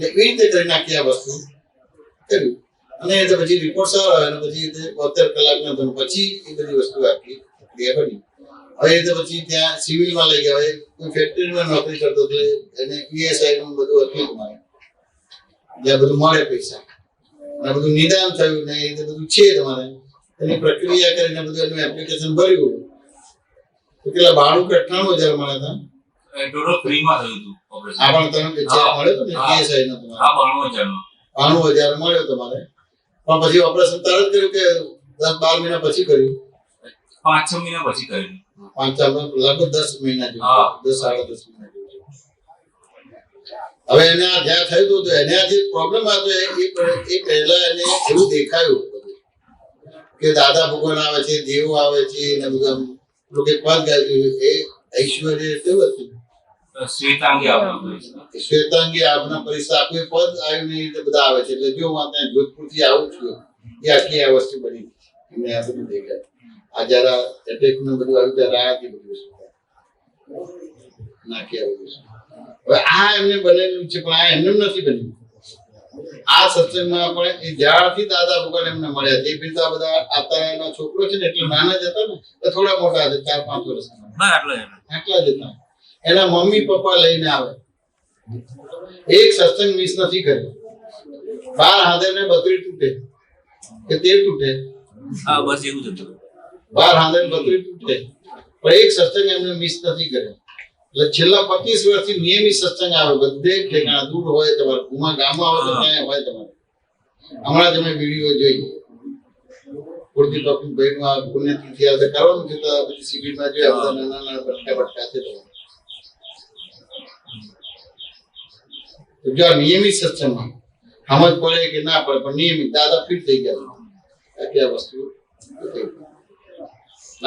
[SPEAKER 2] એટલે એ રીતે કરી નાખી આ વસ્તુ કર્યું અને એ પછી રિપોર્ટ સારો આવે અને પછી 72 કલાકના ધોરણ પછી એ બધી વસ્તુ આખી ક્રિયા બની. હવે એ તો પછી ત્યાં સિવિલમાં લઈ ગયા. હવે કોઈ ફેક્ટરીમાં નોકરી કરતો એટલે એને ઈએસઆઈ નું બધું હતું તમારે, એટલે બધું મળે પૈસા અને બધું નિદાન થયું ને એ બધું છે તમારે. એની પ્રક્રિયા કરીને બધું એનું એપ્લિકેશન ભર્યું તો કેટલા 92,98,000 મળ્યા હતા.
[SPEAKER 1] ટોટલ ફ્રીમાં થયું હતું ઓપરેશન.
[SPEAKER 2] આ પણ તમે ચેક મળ્યો તો ને ઈએસઆઈ નો તમારે?
[SPEAKER 1] હા, 92,000
[SPEAKER 2] મળ્યો તમારે. પણ પછી ઓપરેશન તરત કર્યું કે 10-12 મહિના પછી કર્યું?
[SPEAKER 1] 5-6 મહિના પછી કર્યું.
[SPEAKER 2] 5 લગભગ 10 મહિના જેવું, 10-10.5 મહિના જેવું. હવે એને આ જ્યાં થયું હતું તો એને આ જે પ્રોબ્લેમ હતો એ પહેલા એને એવું દેખાયું કે દાદા ભગવાન આવે છે, દેવો આવે છે ને બધા લોકો પદ ગાયું. એ ઐશ્વર્ય કેવું હતું?
[SPEAKER 1] શ્વેતાંગી આવવાનું.
[SPEAKER 2] શ્વેતાંગી આપના પરીક્ષા આખું પદ આવ્યું ને એ રીતે બધા આવે છે. એટલે જો હું ત્યાં જોધપુરથી આવું છું એ આખી આ વસ્તુ બની એમને આ બધું દેખાય. આ જરા એટેક નું બધું આવ્યું ત્યારે આ બધી વસ્તુ નાખી આવ્યું છે. હવે આ એમને બનેલું છે પણ આ એમને નથી બન્યું. આ સત્સંગમાં પણ એ જ્યારથી દાદા ભગવાન એમને મળ્યા તે પીતા બધા આતાના છોકરો છે ને એટલે નાના જ હતા ને તો થોડા મોટા હતા, 4-5 વર્ષના આટલા જ હતા. એના મમ્મી પપ્પા લઈને આવે. એક સત્સંગ મિસ નથી કર્યો. 12 હાથે ને 32 તૂટે કે 13 તૂટે,
[SPEAKER 1] હા બસ એવું જ હતું.
[SPEAKER 2] 12 હાથે 32 તૂટે પણ એક સત્સંગ એમને મિસ નથી કર્યો. એટલે છેલ્લા 25 વર્ષથી નિયમિત સત્સંગ આવે બધે જ ઠેકાણા દૂર હોય તમારે ઉમા ગામમાં હોય તો ક્યાંય હોય તમારે હમણાં તમે વિડીયો જોઈ પૂરતી ટોપિક ભાઈનું આ પુણ્યતિથિ આવે કરવાનું છે તો પછી શિબિરમાં જોયા બધા નાના નાના બટકા છે તો જો આ નિયમિત સત્સંગમાં સમજ પડે કે ના પડે પણ નિયમિત દાદા ફિટ થઈ ગયા કે આ વસ્તુ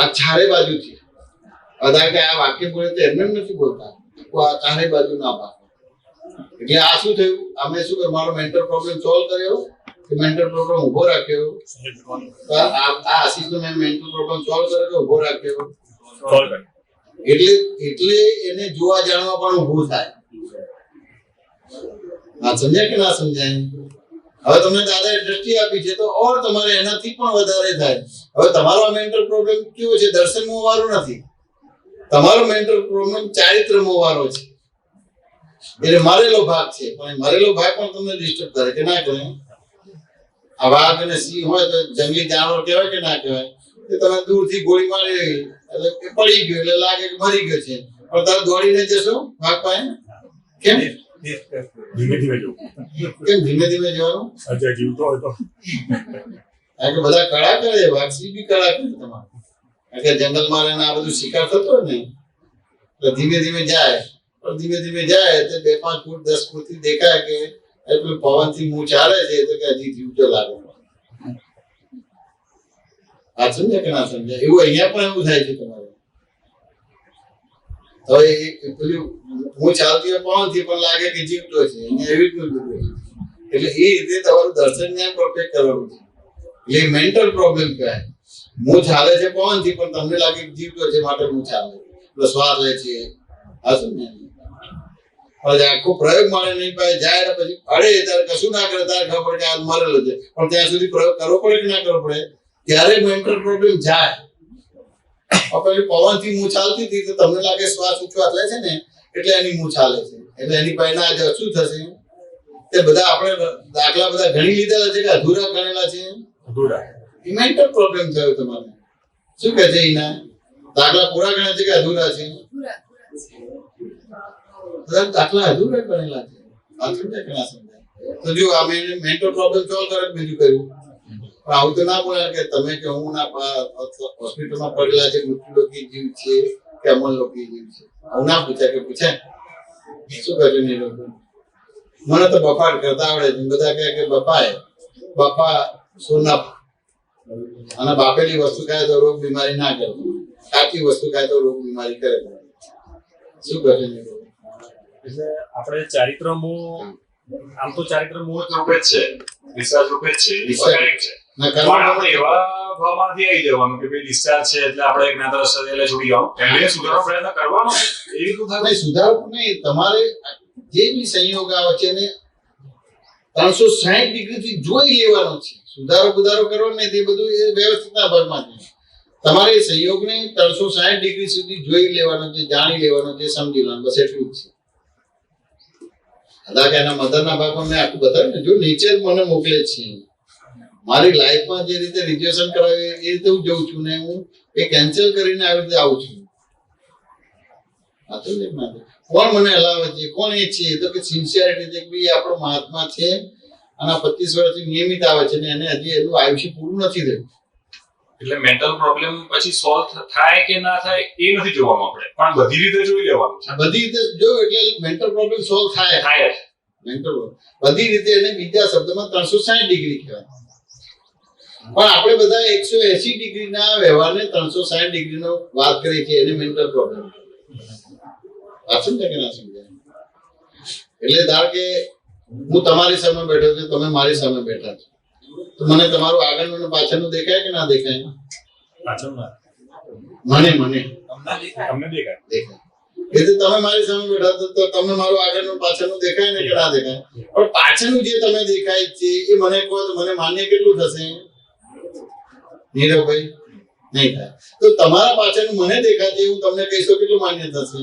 [SPEAKER 2] આ ચારે બાજુથી અદા કે આ વાક્ય બોલે તો એમને નથી બોલતા આ ચારે બાજુ ના પાડો એટલે આ શું થયું અમે શું કે મારો મેન્ટલ પ્રોબ્લેમ સોલ્વ કર્યો કે મેન્ટલ પ્રોબ્લેમ ઉભો રાખ્યો આ આશીષનો મેં મેન્ટલ પ્રોબ્લેમ સોલ્વ કર્યો કે ઉભો રાખ્યો એટલે એને જોવા જાણવા પણ ઊભું થાય આ સમજાય કે ના સમજાય હવે તમને દાદાએ દ્રષ્ટિ આપી છે તો ઓર તમારે એનાથી પણ વધારે થાય હવે તમારો મેન્ટલ પ્રોબ્લેમ કેવો છે દર્શન વાળો નથી તમારો મેન્ટલ પ્રોબ્લેમ ચારિત્ર વાળો છે એટલે મરેલો ભાગ છે પણ મરેલો ભાગ પણ તમને ડિસ્ટર્બ કરે કે ના કરે આ વાઘ અને સિંહ હોય તો જંગલી જાનવર કહેવાય કે ના કહેવાય કે તમે દૂરથી ગોળી મારી એટલે એ પડી ગયો એટલે લાગે કે મરી ગયો છે પણ તમે દોડીને જશો વાઘ પાસે કેમ
[SPEAKER 4] ધીમે ધીમે જવું
[SPEAKER 2] કેમ ધીમે ધીમે જવાનું
[SPEAKER 4] અચ્છા જીવતો હોય તો
[SPEAKER 2] કારણ કે બધા કળા કરે વાઘ સિંહ બી કળા કરે તમારે કારણ કે જંગલમાં રહીને આ બધું શિકાર થતો હોય ને તો ધીમે ધીમે જાય પણ ધીમે ધીમે જાય તો 2-5 ફૂટ 10 ફૂટથી દેખાય કે એટલું પવનથી મું ચાલે છે તો કે હજી જીવતો લાગે આ સમજે કે ના સમજે એવું અહીંયા પણ એવું થાય છે તમારે હવે પેલું હું ચાલતી હોય પવનથી પણ લાગે કે જીવતો છે અહીંયા એવી જ બધું એટલે એ રીતે તમારું દર્શન જ્ઞાન પરફેક્ટ કરવાનું છે એટલે મેન્ટલ પ્રોબ્લેમ કહેવાય હું ચાલે છે પવનથી પણ તમને લાગે કે જીવતો છે માટે હું ચાલે એટલે શ્વાસ લે છે આ સમજે આખો પ્રયોગ મળે નહીં પાસે જાય ને પછી અડે ત્યારે કશું ના કરે ત્યારે ખબર પડે કે આ મરેલો છે પણ ત્યાં સુધી પ્રયોગ કરવો પડે કે ના કરવો પડે ત્યારે મેન્ટલ પ્રોબ્લેમ જાય પછી પવનથી મું ચાલતી હતી તો તમને લાગે શ્વાસ ઉચ્છવાસ લે છે ને એટલે એની મું ચાલે છે એટલે એની પાસે ના જાય શું થશે તે બધા આપણે દાખલા બધા ગણી લીધેલા છે કે અધૂરા ગણેલા છે
[SPEAKER 4] અધૂરા
[SPEAKER 2] એ મેન્ટલ પ્રોબ્લેમ થયો તમારે શું કહે છે એના દાખલા પૂરા ગણ્યા છે કે અધૂરા છે દાખલા અધૂરા બનેલા છે આ સમજાય કે ના સમજાય તો જો આ મેન્ટલ પ્રોબ્લેમ સોલ્વ કરે બીજું કર્યું પણ આવું તો ના બોલે કે તમે કે હું ના હોસ્પિટલમાં પડેલા છે મૃત્યુ લોકી જીવ છે કે અમર લોકી જીવ છે આવું ના પૂછાય કે પૂછાય શું કર્યું ને લોકો મને તો બફાટ કરતા આવડે છે બધા કહે કે બપા સોના અને બાપેલી વસ્તુ ખાય તો રોગ બીમારી ના કરે કાચી વસ્તુ ખાય તો રોગ બીમારી કરે શું કર્યું ને
[SPEAKER 4] એટલે આપણે ચારિત્ર મોહ આમ તો ચારિત્ર મોહ રૂપે જ છે ડિસ્ચાર્જ રૂપે જ છે એ correct છે પણ આપણે એવા ભાવમાંથી આવી જવાનું કે ભાઈ ડિસ્ચાર્જ છે એટલે આપણે એક નાતા રસ્તે એટલે છોડી જવાનું એને સુધારવાનો પ્રયત્ન કરવાનો છે એ રીતનું થાય
[SPEAKER 2] નહીં સુધારવું નહીં તમારે જે બી સંયોગ આવે છે એને 360 ડિગ્રીથી જોઈ લેવાનો છે સુધારો કરવાનો નહીં તે બધું એ વ્યવસ્થિતના ભાગમાં છે તમારે એ સંયોગને 360 ડિગ્રી સુધી જોઈ લેવાનો છે જાણી લેવાનો છે સમજી લેવાનું બસ એટલું જ છે અદા એના મધરના ભાગમાં મેં આખું બતાવ્યું ને જો નીચે જ મને મોકલે છે મારી લાઈફમાં જે રીતે રિઝર્વેશન કરાવે એ રીતે હું જઉં છું ને હું એ કેન્સલ કરીને આવી રીતે આવું છું કોણ મને હલાવે છે કોણ એ છે તો કે સિન્સિયરિટી છે કે ભાઈ આપણો મહાત્મા છે અને 25 વર્ષથી નિયમિત આવે છે ને એને હજી એનું આયુષ્ય પૂરું નથી થયું
[SPEAKER 4] એટલે મેન્ટલ પ્રોબ્લેમ પછી સોલ્વ થાય કે ના થાય એ નથી જોવાનું આપણે પણ બધી રીતે જોઈ લેવાનું છે
[SPEAKER 2] બધી રીતે જો એટલે મેન્ટલ પ્રોબ્લેમ સોલ્વ થાય
[SPEAKER 4] થાય
[SPEAKER 2] મેન્ટલ બધી રીતે એને બીજા શબ્દમાં 360 ડિગ્રી કહેવાય પણ આપણે બધા 180 ડિગ્રીના વ્યવહારને 360 ડિગ્રીનો વાત કરી છે એને મેન્ટલ પ્રોબ્લેમ આ સમજાય કે ના સમજાય એટલે ધાર કે હું તમારી સામે બેઠો છું તમે મારી સામે બેઠા છો તો મને તમારું આગળનું અને પાછળનું દેખાય કે ના દેખાય
[SPEAKER 4] પાછળના
[SPEAKER 2] મને
[SPEAKER 4] તમને દેખાય
[SPEAKER 2] એટલે તમે મારી સામે બેઠા છો તો તમને મારું આગળનું પાછળનું દેખાય ને કે ના દેખાય પણ પાછળનું જે તમે દેખાય છે એ મને કહો તો મને માન્ય કેટલું થશે નીરવભાઈ નહીં થાય તો તમારા પાછળનું મને દેખાય છે એવું તમને કહીશો કેટલું માન્ય થશે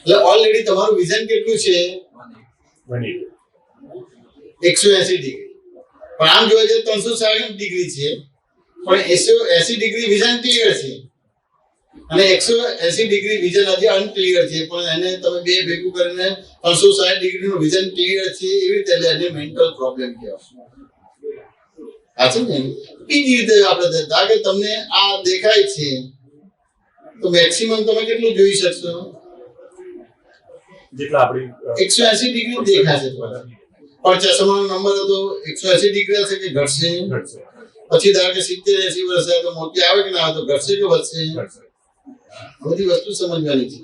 [SPEAKER 2] એટલે ઓલરેડી તમારું વિઝન કેટલું છે 180 ડિગ્રી પણ આમ જોવા જઈએ 360 ડિગ્રી છે પણ 180 ડિગ્રી વિઝન ક્લિયર છે અને 180 ડિગ્રી વિઝન હજી અનક્લિયર છે, પણ એને તમે બે ભેગું કરીને 360 ડિગ્રીનું વિઝન ક્લિયર છે એવી રીતે એટલે એને મેન્ટલ પ્રોબ્લેમ કહેવાય. આ છે ને બીજી રીતે આપણે ધારો કે તમને આ દેખાય છે તો મેક્સિમમ તમે કેટલું જોઈ શકશો?
[SPEAKER 4] જેટલા આપણી
[SPEAKER 2] 180 ડિગ્રી દેખાશે તમારે. પણ ચશ્માનો નંબર હતો 180 ડિગ્રી હશે કે ઘટશે?
[SPEAKER 4] ઘટશે.
[SPEAKER 2] પછી ધારો કે 70-80 વર્ષ થાય તો મોતી આવે કે ના આવે તો ઘટશે કે વધશે?
[SPEAKER 4] ઘટશે.
[SPEAKER 2] બધી વસ્તુ સમજવાની છે.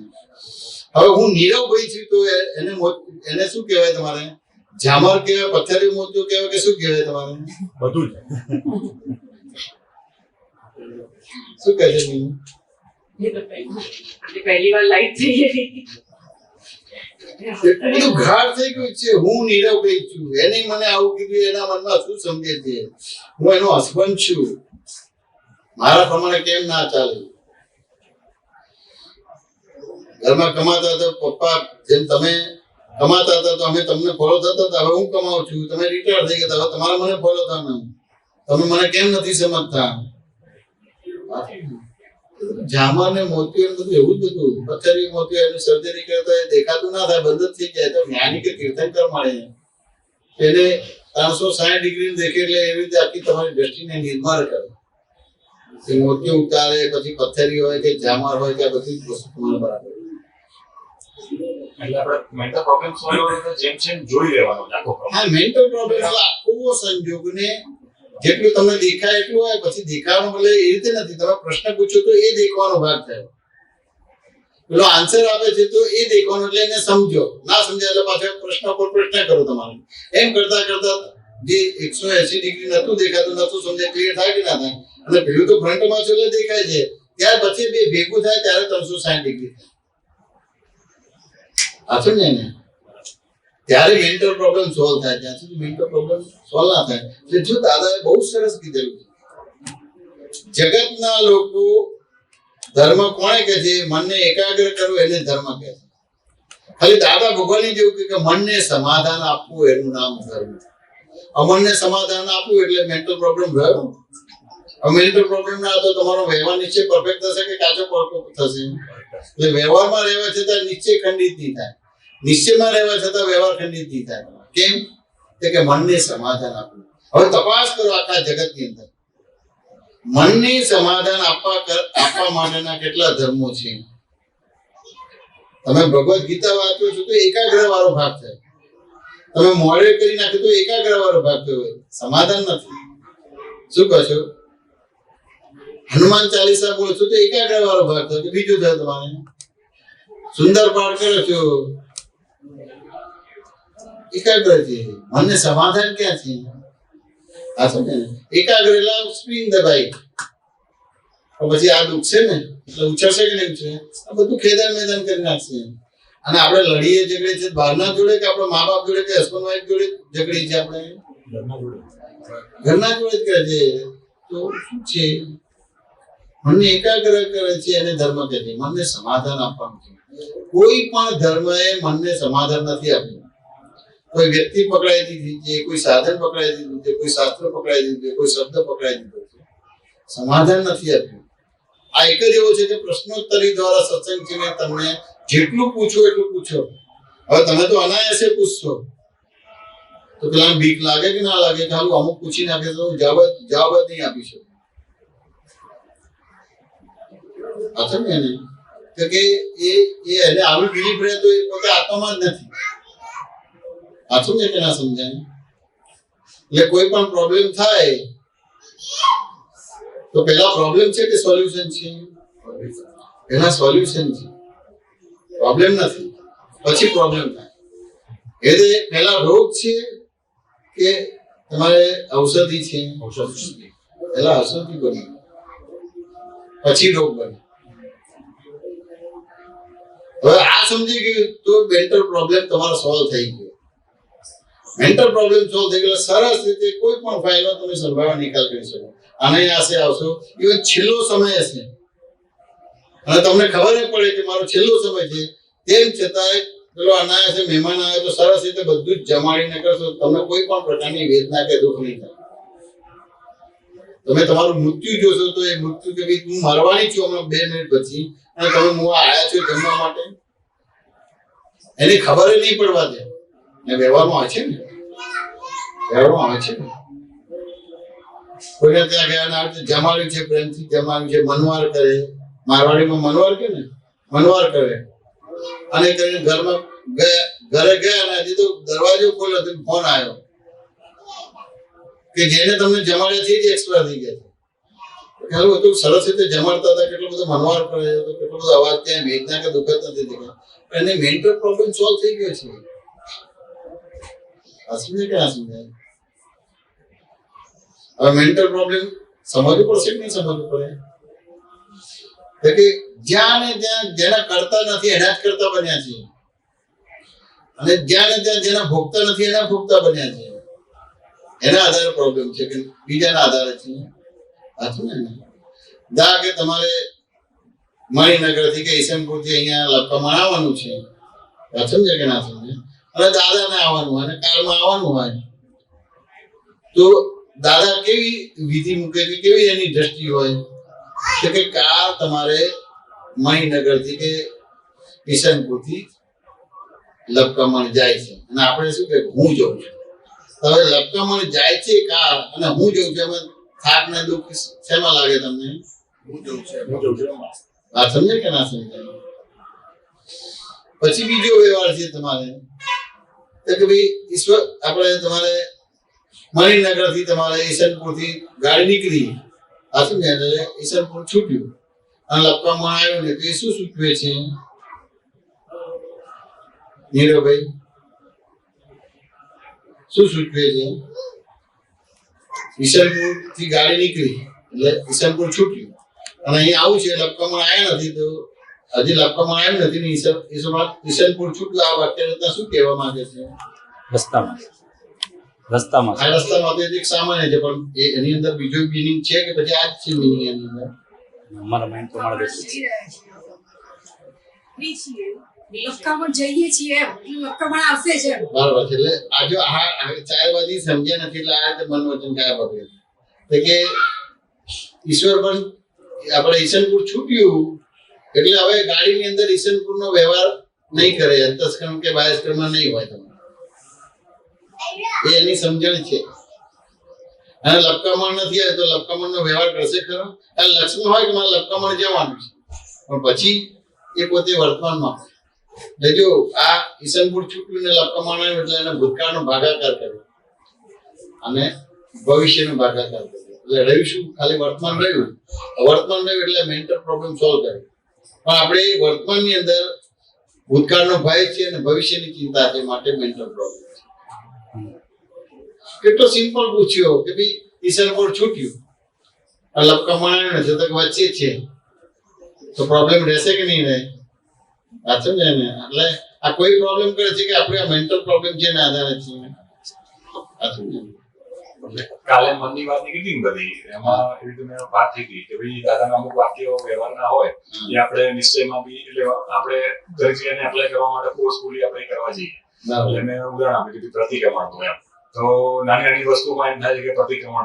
[SPEAKER 2] હવે હું નીરવ ભાઈ છું તો એને શું કહેવાય તમારે? ઝામર કહેવાય, પથ્થરી મોતિયો કહેવાય કે શું કહેવાય તમારે?
[SPEAKER 4] બધું જ.
[SPEAKER 2] શું કહે છે મીનુ?
[SPEAKER 5] પહેલી વાર લાઈટ થઈ ગઈ.
[SPEAKER 2] એટલું બધું ગાઢ થઈ ગયું છે. હું નીરવ ભાઈ છું, એને મને આવું કીધું, એના મનમાં શું સમજે છે? હું એનો હસબન્ડ છું, મારા પ્રમાણે કેમ ના ચાલે? ઘરમાં કમાતા હતા પપ્પા, જેમ તમે કમાતા હતા તો અમે તમને ફોલો થતા હતા. હવે હું કમાઉં છું, તમે રિટાયર થઈ ગયા, હવે તમારે મને ફોલો થવાનું. તમે મને કેમ નથી સમજતા? જામર ને મોતિયો ને બધું એવું જ બધું. પથ્થરી મોતિયો એની સર્જરી કરતા એ દેખાતું ના થાય, બંધ જ થઈ જાય. તો જ્ઞાની કે તીર્થંકર મળે એને 360 ડિગ્રી દેખે એટલે એવી રીતે આખી તમારી દ્રષ્ટિને નિર્માણ કરે. એ મોતિયો ઉતારે, પછી પથ્થરી હોય કે જામર હોય કે બધી જ વસ્તુ તમારે બરાબર.
[SPEAKER 4] એટલે આપણે મેન્ટલ પ્રોબ્લેમ સોલ્વ હોય તો જેમ જેમ જોઈ લેવાનો આખો problem.
[SPEAKER 2] હા, મેન્ટલ પ્રોબ્લેમ એટલે આખો સંજોગને જેટલું તમને દેખાય એટલું હોય. પછી દેખાવાનું ભલે એ રીતે નથી, તમે પ્રશ્ન પૂછો તો એ દેખવાનો ભાગ થયો, પેલો આન્સર આપે છે તો એ દેખવાનું, એટલે એને સમજો. ના સમજાય એટલે પાછો પ્રશ્ન પર પ્રશ્ન કરો તમારે. એમ કરતા કરતા જે 180 ડિગ્રી નતું દેખાતું, નતું સમજાય, ક્લિયર થાય કે ના થાય? અને પેલું તો ફ્રન્ટમાં છે એટલે દેખાય છે, ત્યાર પછી બે ભેગું થાય ત્યારે 360 ડિગ્રી થાય. આ છે ને એને ત્યારે મેન્ટલ પ્રોબ્લેમ સોલ્વ થાય. ત્યાં સુધી મેન્ટલ પ્રોબ્લેમ સોલ્વ ના થાય. એટલે જો દાદાએ બહુ સરસ કીધેલું છે, જગતના લોકો ધર્મ કોણે કહે છે? મનને એકાગ્ર કરવું એને ધર્મ કહે છે. ખાલી દાદા ભગવાનની જેવું કે મનને સમાધાન આપવું એનું નામ ધર્મ. મનને સમાધાન આપવું એટલે મેન્ટલ પ્રોબ્લેમ રહ્યો. મેન્ટલ પ્રોબ્લેમ ના તો તમારો વ્યવહાર નિશ્ચય પરફેક્ટ થશે કે કાચો પરફેક્ટ થશે? એટલે વ્યવહારમાં રહેવા છતાં નિશ્ચય ખંડિત નહીં થાય, નિશ્ચયમાં રહેવા છતાં વ્યવહાર ખંડિત નહીં થાય. કેમ? કે મનને સમાધાન આપવું. હવે તપાસ કરો આખા જગતની અંદર મનને સમાધાન આપવા માટેના કેટલા ધર્મો છે. તમે ભગવદ ગીતા વાંચો છો તો એકાગ્ર વાળો ભાગ થાય, તમે મોડે કરી નાખ્યો તો એકાગ્ર વાળો ભાગ થયો, સમાધાન નથી. શું કહો છો? હનુમાન ચાલીસા બોલો છો તો એકાગ્ર વાળો ભાગ થયો કે બીજું થયો? તમારે સુંદર પાઠ કરો છો, એકાગ્ર છે. મનને સમાધાન ક્યાં છે? આ સમજે ને? એકાગ્ર એટલે સ્પ્રિંગ દબાઈ પછી આ દુખશે ને એટલે ઉછળશે કે નહીં ઉછળે? આ બધું ખેદાન મેદાન કરી નાખશે. અને આપણે લડીએ ઝઘડીએ છીએ બહારના જોડે કે આપણા મા બાપ જોડે કે હસબન્ડ વાઈફ જોડે ઝઘડીએ છીએ? આપણે ઘરના જોડે જ કરે છે. તો શું છે? મનને એકાગ્ર કરે છે એને ધર્મ કહે છે. મનને સમાધાન આપવાનું છે. કોઈ પણ ધર્મએ મનને સમાધાન નથી આપ્યું. કોઈ વ્યક્તિ પકડાઈ દીધી છે, કોઈ સાધન પકડાઈ દીધું છે, કોઈ શાસ્ત્ર પકડાઈ દીધું છે, કોઈ શબ્દ પકડાઈ દીધો છે, સમાધાન નથી આપ્યું. આ એક જ એવો છે કે પ્રશ્નોત્તરી દ્વારા સત્સંગ છે ને તમને જેટલું પૂછો એટલું પૂછો. હવે તમે તો અનાયાસે પૂછશો તો પેલા બીક લાગે કે ના લાગે કે હાલું અમુક પૂછી નાખે તો હું જવાબ જ નહીં આપી શકું. ને કે એને આવી બિલીફ રહે તો એ પોતે આત્મામાં જ નથી. આછું ને કે ના સમજાય? એટલે કોઈ પણ પ્રોબ્લેમ થાય તો પેલા પ્રોબ્લેમ છે કે સોલ્યુશન છે? એના સોલ્યુશન છે, પ્રોબ્લેમ નથી. પછી પ્રોબ્લેમ થાય એટલે પેલા રોગ છે કે તમારે ઔષધિ છે? પેલા ઔષધિ બની પછી રોગ બને. હવે આ સમજી ગયું તો મેન્ટલ પ્રોબ્લેમ તમારો સોલ્વ થઈ ગયો. મેન્ટલ પ્રોબ્લેમ સોલ્વ થઈ ગયો સરસ રીતે કોઈ પણ ફાઇલનો તમે સંભાવના નિકાલ કરી શકો. આને આશે આવશો ઇવન છેલ્લો સમય હશે અને તમને ખબર પડે કે મારો છેલ્લો સમય છે, તેમ છતાંય પેલો અનાયાસે મહેમાન આવે તો સરસ રીતે બધું જ જમાડીને કરશો, તમને કોઈ પણ પ્રકારની વેદના કે દુઃખ નહીં થાય. તમે તમારું મૃત્યુ જોશો તો એ મૃત્યુ કે ભાઈ હું મરવાની છું હમણાં 2 મિનિટ પછી, અને તમે મુવા આવ્યા છો જમવા માટે, એની ખબર નહીં પડવા દે. ને વ્યવહારમાં હોય છે ને, વ્યવહારમાં હોય છે ને. કોઈને ત્યાં ગયા ને આ જમાડ્યું છે, પ્રેમથી જમાડ્યું છે, મનવાર કરે, મારવાડીમાં મનવાર કે ને, મનવાર કરે, અને કરીને ઘરમાં ઘરે ગયા અને હજી તો દરવાજો ખોલ્યો તો ફોન આવ્યો કે જેને તમને જમાડ્યા છે જ એક્સપાયર થઈ ગયા છે. ખ્યાલ હતું સરસ રીતે જમાડતા હતા, કેટલો બધો મનવાર કરે છે, કેટલો બધો અવાજ ત્યાં વેદના કે દુઃખદ નથી દેખાય, એને મેન્ટલ પ્રોબ્લેમ સોલ્વ થઈ ગયો છે. આ સમજે કે ના સમજાય? હવે મેન્ટલ પ્રોબ્લેમ સમજવું પડશે કે નહીં સમજવું પડે? કે જ્યાં ને ત્યાં જેના કરતા નથી એના જ કરતા બન્યા છે, અને જ્યાં ને ત્યાં જેના ભોગતા નથી એના ભોગતા બન્યા છે. એના આધારે પ્રોબ્લેમ છે કે બીજાના આધારે છે. સાચું ને? દા કે તમારે મણિનગરથી કે ઈસનપુરથી અહીંયા લખવામાં આવવાનું છે, સમજે કે ના સમજે? અને દાદાને આવવાનું હોય અને કારમાં આવવાનું હોય, તો દાદા કેવી વિધિ મૂકે છે, કેવી એની દ્રષ્ટિ હોય કે કાર તમારે મણિનગરથી કે ઈસનપુરથી લપકમણ જાય છે, અને આપણે શું કે હું જોઉં છું. હવે લપકમણ જાય છે કાર અને હું જોઉં છું, એમાં થાક ને દુઃખ શેમાં લાગે તમને? હું જોઉં છું. આ સમજે કે ના સમજાય? પછી બીજો વ્યવહાર છે તમારે કે ભાઈ ઈશ્વર આપણે તમારે મણિનગરથી તમારે ઈસનપુરથી ગાડી નીકળી, આ શું એટલે ઈસનપુર છૂટ્યું અને લપકમણ આવ્યું ને તો એ શું સૂચવે છે નીરવભાઈ? શું સૂચવે છે? ઈસનપુર થી ગાડી નીકળી એટલે ઈસનપુર છૂટ્યું અને અહીંયા આવું છે, લપકમણ આવ્યા નથી, તો હજી લપકમણ આવ્યું નથી ને ઈસનપુર છૂટ્યું. આ વાક્ય શું કહેવા માંગે છે?
[SPEAKER 6] રસ્તામાં
[SPEAKER 2] આ રસ્તામાં તો એક સામાન્ય છે, પણ એની અંદર બીજો મિનિંગ છે કે પછી આ જ છે મિનિંગ એની અંદર?
[SPEAKER 6] અમારા માઇન્ડ પ્રમાણે
[SPEAKER 7] લક્કામણ જઈએ છીએ એમ લક્કામણ આવશે છે એમ.
[SPEAKER 2] બરાબર છે. એટલે આ જો આ 4 બાજુ સમજ્યા નથી એટલે આ રીતે મન વચન કાયા પકડે કે ઈશ્વર પણ આપણે ઈસનપુર છૂટ્યું એટલે હવે ગાડીની અંદર ઈસનપુરનો વ્યવહાર નહીં કરે, અંતસ્કરણ કે બાહ્યસ્કરણ નહીં હોય તમારે, એ એની સમજણ છે. અને લપકમણ નથી આવે તો લપકમણનો વ્યવહાર કરશે ખરો? આ લક્ષ્મણ હોય કે મારે લપકમણ જવાનું છે, પણ પછી એ પોતે વર્તમાનમાં હોય. એટલે જો આ ઈસનપુર છૂટ્યું ને લપકમણ આવ્યું એટલે એને ભૂતકાળનો ભાગાકાર કર્યો અને ભવિષ્યનો ભાગાકાર કર્યો, એટલે રહ્યું શું? ખાલી વર્તમાન રહ્યું. વર્તમાન રહ્યું એટલે મેન્ટલ પ્રોબ્લેમ સોલ્વ કર્યો. પણ આપણે વર્તમાનની અંદર ભૂતકાળનો ભય છે અને ભવિષ્યની ચિંતા છે, માટે મેન્ટલ પ્રોબ્લેમ છે. કેટલો સિમ્પલ પૂછ્યો કે ભાઈ ઈસનપુર છૂટ્યું અને લપકમણ આવ્યું નથી તો વચ્ચે છે, તો પ્રોબ્લેમ રહેશે કે નહીં રહે? આ સમજે ને? એટલે આ કોઈ પ્રોબ્લેમ કરે છે કે આપણે આ મેન્ટલ પ્રોબ્લેમ છે એના આધારે છે. આ સમજે?
[SPEAKER 4] કાલે મનની વાત નીકળી ને બધી, એમાં એવી રીતે વાત થઈ ગઈ કે ભાઈ દાદાના અમુક વાક્યો વ્યવહારના હોય એ આપણે નિશ્ચયમાં બી, એટલે આપણે દરેક જગ્યાને એપ્લાય કરવા માટે ફોર્સફુલી આપણે કરવા જઈએ. એટલે મેં ઉદાહરણ આપ્યું કે પ્રતિક્રમણ એમ, તો નાની નાની વસ્તુમાં એમ થાય છે કે પ્રતિક્રમણ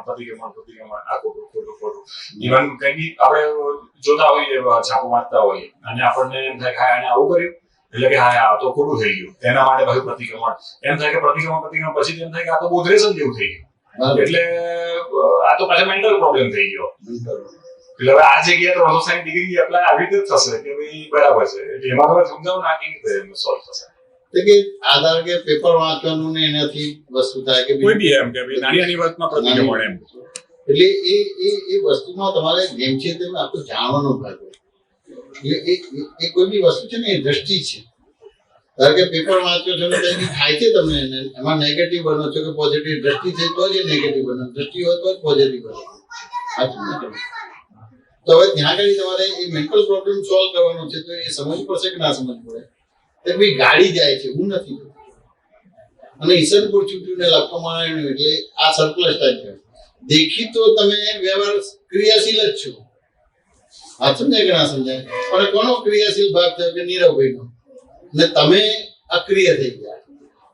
[SPEAKER 4] આ ખોટું. ઇવન કઈ બી આપણે જોતા હોઈએ, છાપો વાંચતા હોઈએ અને આપણને એમ થાય કે હા એને આવું કર્યું એટલે કે હા આ તો ખોટું થઈ ગયું, તેના માટે કહ્યું પ્રતિક્રમણ. એમ થાય કે પ્રતિક્રમણ પછી એમ થાય કે આ તો બોધરેશન જેવું થઈ ગયું, એટલે આ તો પાછા મેન્ટલ પ્રોબ્લેમ થઈ ગયો. એટલે હવે આ જગ્યાએ તો 360 ડિગ્રી એપ્લાય આવી રીતે જ થશે કે ભાઈ બરાબર છે. એટલે એમાં તમે સમજાવો ને આ કેવી રીતે સોલ્વ થશે?
[SPEAKER 2] કે આધાર કે પેપર વાંચવાનું ને એનાથી વસ્તુ થાય કે
[SPEAKER 4] કોઈ બી એમ કે ભાઈ નાની નાની વાતમાં પ્રતિક્રમણ એમ.
[SPEAKER 2] એટલે એ વસ્તુમાં તમારે જેમ છે તેમ આખું જાણવાનો ભાગ હોય. એટલે એ કોઈ બી વસ્તુ છે ને એ દ્રષ્ટિ છે. ધારો કે પેપર વાંચ્યો છો ને કંઈ થાય છે તમને, એમાં નેગેટિવ બનો છો કે પોઝિટિવ? દ્રષ્ટિ થઈ તો જ નેગેટિવ બનો, દ્રષ્ટિ હોય તો જ પોઝિટિવ બનો. તો હવે ત્યાં આગળ તમારે એ મેન્ટલ પ્રોબ્લેમ સોલ્વ કરવાનો છે, તો એ સમજવું પડશે કે ના સમજવું પડે? કે ભાઈ ગાડી જાય છે, હું નથી, અને ઈસનપુર છૂટ્યું ને લપકમણ આવ્યું એટલે આ સરપ્લસ ટાઈપ છે. દેખી તો તમે વ્યવહાર ક્રિયાશીલ જ છો, આ સમજાય કે ના સમજાય? પણ કોનો ક્રિયાશીલ ભાગ થયો કે નીરવભાઈનો, ને તમે અક્રિય થઈ ગયા.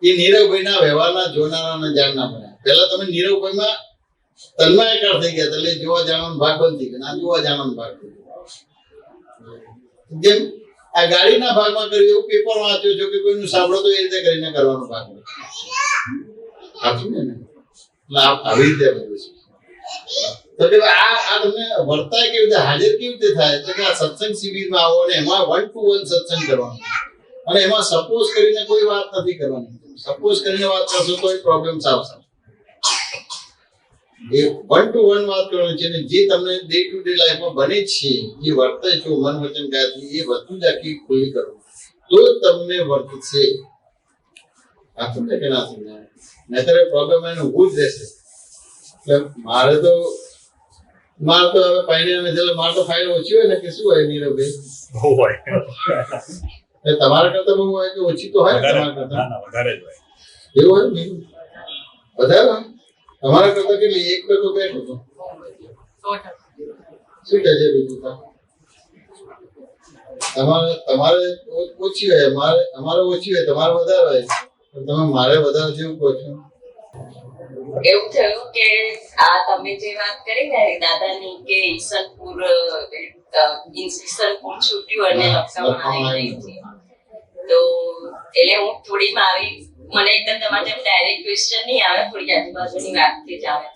[SPEAKER 2] એ નીરવભાઈના વ્યવહારના જોનારા અને જાણના બન્યા. પહેલા તમે નીરવભાઈમાં તન્માયાકાર થઈ ગયા એટલે જોવા જાણવાનો ભાગ બંધ થઈ ગયો, આ જોવા જાણવાનો ભાગ થઈ ગયો. જેમ આ ગાડીના ભાગમાં કર્યું એવું પેપર વાંચ્યો છો કે કોઈનું સાંભળો તો એ રીતે કરીને કરવાનો ભાગ હોય. સાચું ને? એટલે આવી રીતે બધું છે. તો કે આ તમને વર્તાય કેવી રીતે, હાજર કેવી રીતે થાય તો કે આ સત્સંગ શિબિરમાં આવો અને એમાં 1-to-1 સત્સંગ કરવાનો અને એમાં સપોઝ કરીને કોઈ વાત નથી કરવાની. સપોઝ કરીને વાત કરશો તો પ્રોબ્લેમ્સ આવશે. એ 1-to-1 વાત કરવાની છે અને જે તમને ડે ટુ ડે લાઈફમાં બને છે, જે વર્તે છો મન વચન કાયાથી, એ વસ્તુ જ આખી ખુલ્લી કરો તો જ તમને વર્તશે. આ તમને કે ના સમજાય, નહીતર પ્રોબ્લેમ એને ઊભું જ રહેશે. એટલે મારે તો હવે ફાઇનલ એટલે મારે તો ફાઇલ ઓછી હોય ને કે શું હોય નીરવભાઈ?
[SPEAKER 6] બહુ હોય.
[SPEAKER 2] એટલે તમારા કરતા બહુ હોય કે ઓછી તો હોય ને તમારા કરતા?
[SPEAKER 6] ના, ના, વધારે જ હોય.
[SPEAKER 2] એવું હોય ને? વધારે હોય? તમારા કરતા કેટલી 1% 2%?
[SPEAKER 5] 100%.
[SPEAKER 2] શું કહે છે બીજું? તમારે ઓછી હોય, અમારે ઓછી હોય, તમારે વધારે હોય, પણ તમે મારે વધારે છે એવું કહો છો.
[SPEAKER 8] એવું થયું કે આ તમે જે વાત કરી ને દાદાની કે ઈસનપુર છૂટ્યું અને લક્ષણ આવી ગઈ હતી, તો એટલે હું થોડી મારી મને એકદમ તમારે જેમ ડાયરેક્ટ ક્વેશ્ચન નહીં આવે, થોડી આજુબાજુની વાતથી જ આવે.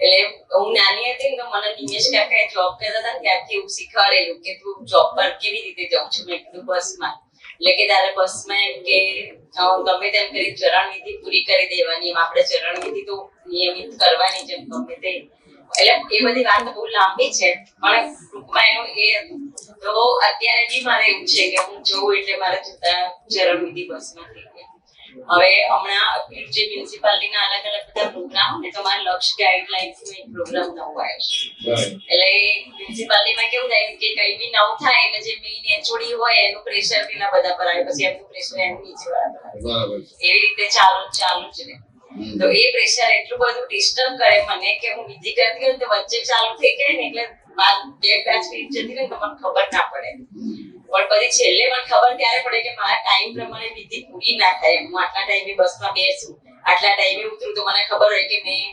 [SPEAKER 8] એટલે હું નાની હતી ને તો મને નિમેશ કાકાએ જોબ કરતા હતા ને ત્યારથી એવું શીખવાડેલું કે તું જોબ પર કેવી રીતે જાઉં છું. મેં કીધું બસમાં. એટલે કે તારે બસમાં એમ કે ગમે તેમ કરી ચરણ વિધિ પૂરી કરી દેવાની, એમ આપણે ચરણ વિધિ તો નિયમિત કરવાની જેમ ગમે તે. એટલે એ બધી વાત બહુ લાંબી છે પણ ટૂંકમાં એનું એ હતું. તો અત્યારે બી મારે એવું છે કે હું જોઉં એટલે મારે જતા ચરણ વિધિ બસમાં થઈ ગઈ. હવે હમણાં જે મ્યુનિસિપાલિટીના અલગ અલગ બધા પ્રોગ્રામ ને તો મારા લક્ષ ગાઈડલાઇન્સનો એક પ્રોગ્રામ નવો આવ્યો છે. એટલે મ્યુનિસિપાલિટીમાં કેવું થાય કે કઈ બી નવું થાય એટલે જે મેઇન એચઓડી હોય એનું પ્રેશર પેલા બધા પર આવે, પછી એમનું પ્રેશર એનું નીચે વાળા પર આવે. એવી રીતે ચાલુ જ રહે. તો એ પ્રેશર એટલું બધું ડિસ્ટર્બ કરે મને કે હું વિધિ કરતી હોય તો વચ્ચે ચાલુ થઈ જાય ને એટલે 2-5 મિનિટ જતી રહે તો મને ખબર ના પડે. પણ પછી છેલ્લે મને ખબર ત્યારે પડે કે મારા ટાઈમ પ્રમાણે વિધિ પૂરી ના થાય. હું આટલા ટાઈમે બસમાં બેસું, આટલા ટાઈમે ઉતરું તો મને ખબર હોય કે મેં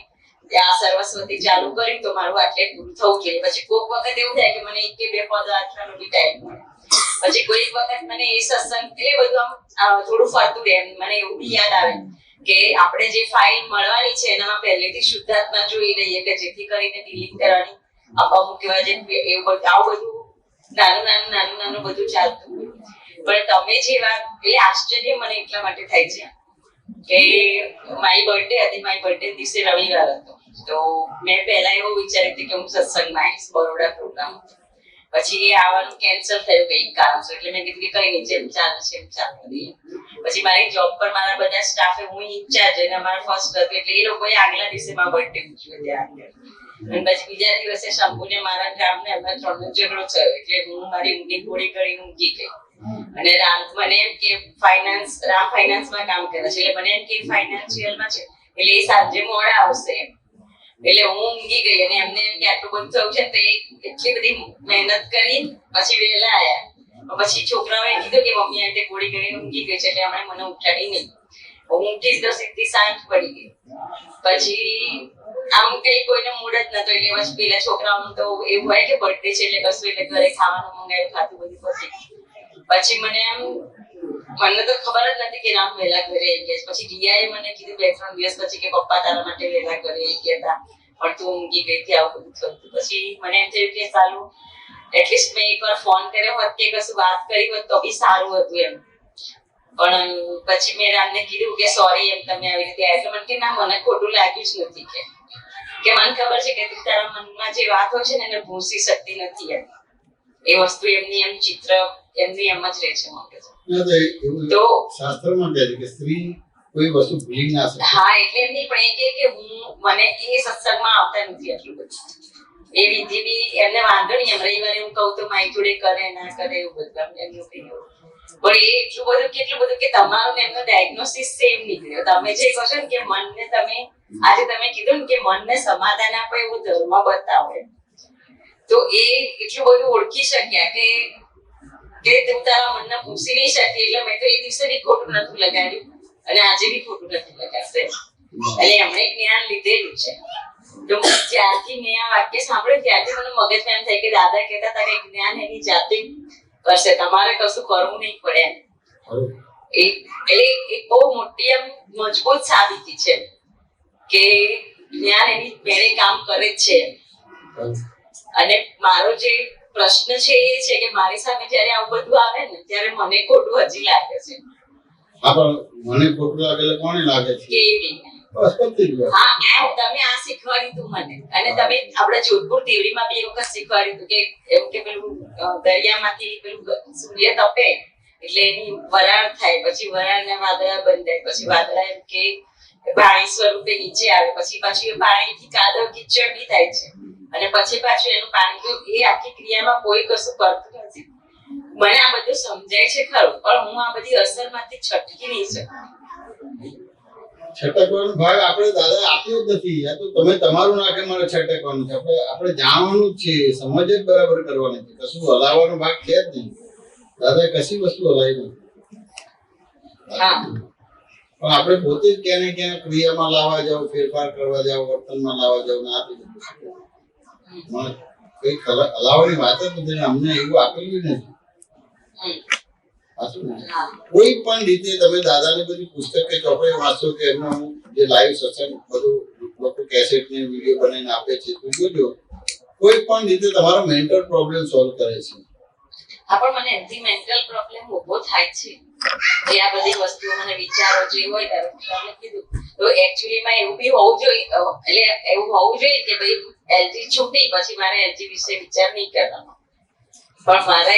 [SPEAKER 8] આ સરસ્વતી ચાલુ કર્યું તો મારું આટલે પૂરું થવું જોઈએ. પછી કોઈક વખત એવું થાય કે મને 1 કે 2 પદ વાંચવાનો બી ટાઈમ મળે. પછી કોઈક વખત મને એ સત્સંગ એટલે બધું આમ થોડું ફરતું રહે. મને એવું બી યાદ આવે કે આપણે જે ફાઇલ મળવાની છે એનામાં પહેલેથી શુદ્ધાત્મા જોઈ લઈએ કે જેથી કરીને ડિલીટ કરવાની અમુક એવા જે એવું બધું આવું બધું નાનું બધું ચાલતું હોય. પણ તમે જે વાત એટલે આશ્ચર્ય મને એટલા માટે થાય છે કે મારી બર્થડે હતી, મારી બર્થડે દિવસે રવિવાર હતો. તો મેં પહેલા એવું વિચાર્યું હતું કે હું સત્સંગમાં આવીશ, બરોડા પ્રોગ્રામ. પછી એ આવવાનું કેન્સલ થયું કંઈક કારણસર. એટલે મેં કીધું કે કઈ નહીં, જેમ ચાલે છે એમ ચાલુ દઈએ. પછી મારી જોબ પર મારા બધા સ્ટાફે, હું ઇન્ચાર્જ અને અમારા ફર્સ્ટ હતું એટલે એ લોકોએ આગલા દિવસે મારો બર્થડે ઉજવ્યો ત્યાં આગળ. અને પછી બીજા દિવસે શંભુને મારા ગ્રામને અમે 3નો ઝઘડો થયો એટલે હું મારી ઊંઘની ગોળી કરીને ઊંઘી ગઈ. અને રામ મને એમ કે રામ ફાઇનાન્સમાં કામ કરે છે એટલે મને એમ કે ફાઇનાન્શિયલમાં છે એટલે એ સાંજે મોડા આવશે એમ. એટલે હું ઊંઘી ગઈ અને એમને એમ કે આટલું બધું થયું છે તો એ એટલી બધી મહેનત કરી પછી વહેલા આવ્યા. પછી છોકરાઓએ કીધું કે મમ્મી આ રીતે ગોળી કરીને ઊંઘી ગઈ છે એટલે હમણાં મને ઉઠાડી નહીં. હું ઉઠી તો સીધી સાંજ પડી ગઈ. પછી આમ કઈ કોઈને મૂડ જ નતો એટલે પછી પેલા છોકરાઓનું તો એવું હોય કે બર્થડે છે એટલે કશું એટલે ઘરે ખાવાનું મંગાવ્યું, ખાતું બધું પતી. પછી મને તો ખબર જ નથી કે રામ વહેલા ઘરે આવી ગયા. પછી રિયાએ મને કીધું 2-3 દિવસ પછી કે પપ્પા તારા માટે વહેલા ઘરે આવી ગયા હતા પણ તું ઊંઘી ગઈ હતી, આવું બધું થયું. પછી મને એમ થયું કે સારું એટલીસ્ટ મેં એકવાર ફોન કર્યો હોત કે કશું વાત કરી હોત તો બી સારું હતું એમ. પણ પછી મેં રામને કીધું કે સોરી એમ તમે આવી રીતે એટલે મને કે ના મને ખોટું લાગ્યું જ નથી કે મને ખબર છે કે તું તારા મનમાં જે વાત હોય છે ને એને ભૂંસી શકતી નથી એમ. એ વસ્તુ એમની એમ ચિત્ર એમની એમ જ રહે છે મગજ.
[SPEAKER 2] તો શાસ્ત્રમાં કહે છે કે સ્ત્રી કોઈ વસ્તુ ભૂલી ના શકે.
[SPEAKER 8] હા એટલે એમની પણ કે હું મને એ સત્સંગમાં આવતા નથી આટલું બધું. એ વિધિ બી એમને વાંધો નહીં, એમ રવિવારે હું કહું તો મારી જોડે કરે ના કરે એવું બધું એમનું કહ્યું. પણ એ એટલું બધું કેટલું બધું કે તમારું ને એમનો ડાયગ્નોસિસ સેમ નીકળ્યો. તમે જે કહો છો ને કે મનને તમે આજે તમે કીધું ને કે મનને સમાધાન આપે એવું ધર્મ બતાવો, તો એ એટલું બધું ઓળખી શક્યા કે તું તારા મનને પૂછી નહીં શકતી. એટલે મેં તો એ દિવસે બી ખોટું નથી લગાડ્યું અને આજે બી ખોટું નથી લગાડતું. એટલે એમણે જ્ઞાન લીધેલું છે. તો જ્યારથી મેં આ વાક્ય સાંભળ્યું ત્યારથી મને મગજમાં એમ થાય કે દાદા કહેતા હતા કે જ્ઞાન એની જાતે કરશે, તમારે કશું કરવું નહીં પડે એમ. એટલે એક બહુ મોટી એમ મજબૂત સાબિતી છે કે જ્ઞાન એની મેળે કામ કરે જ છે. અને મારો જે પ્રશ્ન છે એ છે કે મારી સામે જયારે આવું બધું આવે ને ત્યારે મને ખોટું હજી લાગે છે.
[SPEAKER 2] હા, પણ મને ખોટું લાગે એટલે કોને લાગે છે?
[SPEAKER 8] કેવી?
[SPEAKER 2] બસ પતી ગયું.
[SPEAKER 8] હા, તમે આ શીખવાડ્યું તું મને. અને તમે આપણા જોધપુર તીવડીમાં બી એક વખત શીખવાડ્યું હતું કે એમ કે પેલું દરિયામાંથી પેલું સૂર્ય તપે એટલે એની વરાળ થાય, પછી વરાળના વાદળા બંધાય, પછી વાદળા એમ કે પાણી સ્વરૂપે નીચે આવે, પછી પાછું એ પાણીથી કાદવ કિચડ બી થાય છે, અને પછી પાછું એનું પાણી તો એ આખી ક્રિયામાં કોઈ કશું કરતું નથી. મને આ બધું સમજાય છે ખરું, પણ હું આ બધી અસરમાંથી છટકી નહીં શકું.
[SPEAKER 2] છટકવાનો ભાગ આપણે દાદા આપ્યો જ નથી. આ તો તમે તમારું નાખે મારે છટકવાનું છે. આપણે જાણવાનું જ છે, સમજ જ બરાબર કરવાની છે. કશું હલાવવાનો ભાગ છે જ નહીં. દાદા કશી વસ્તુ હલાવી નથી. પણ આપણે પોતે જ ક્યાં ને ક્યાં ક્રિયામાં લાવવા જાવ, ફેરફાર કરવા જાવ, વર્તનમાં લાવવા જાવ ને આપી દીધું. કઈ હલાવવાની વાત જ નથી. અમને એવું આપેલું નથી. કોઈ પણ રીતે તમે દાદાની બધી પુસ્તક કે ચોપડી વાંચો કે એમનો જે લાઈવ સત્સંગ બધું લોકો કેસેટ ને વિડીયો બનાવીને આપે છે, તો જોજો કોઈ પણ રીતે તમારો મેન્ટલ પ્રોબ્લેમ સોલ્વ કરે છે.
[SPEAKER 8] હા, પણ મને એન્ટી મેન્ટલ પ્રોબ્લેમ ઉભો થાય છે જે આ બધી વસ્તુઓ મને વિચારો જે હોય ત્યારે તમે કીધું તો એકચ્યુઅલીમાં એવું બી હોવું જોઈએ, એટલે એવું હોવું જોઈએ કે ભાઈ એલજી છૂટી પછી મારે એલજી વિશે વિચાર નહીં કરવાનો, પણ મારે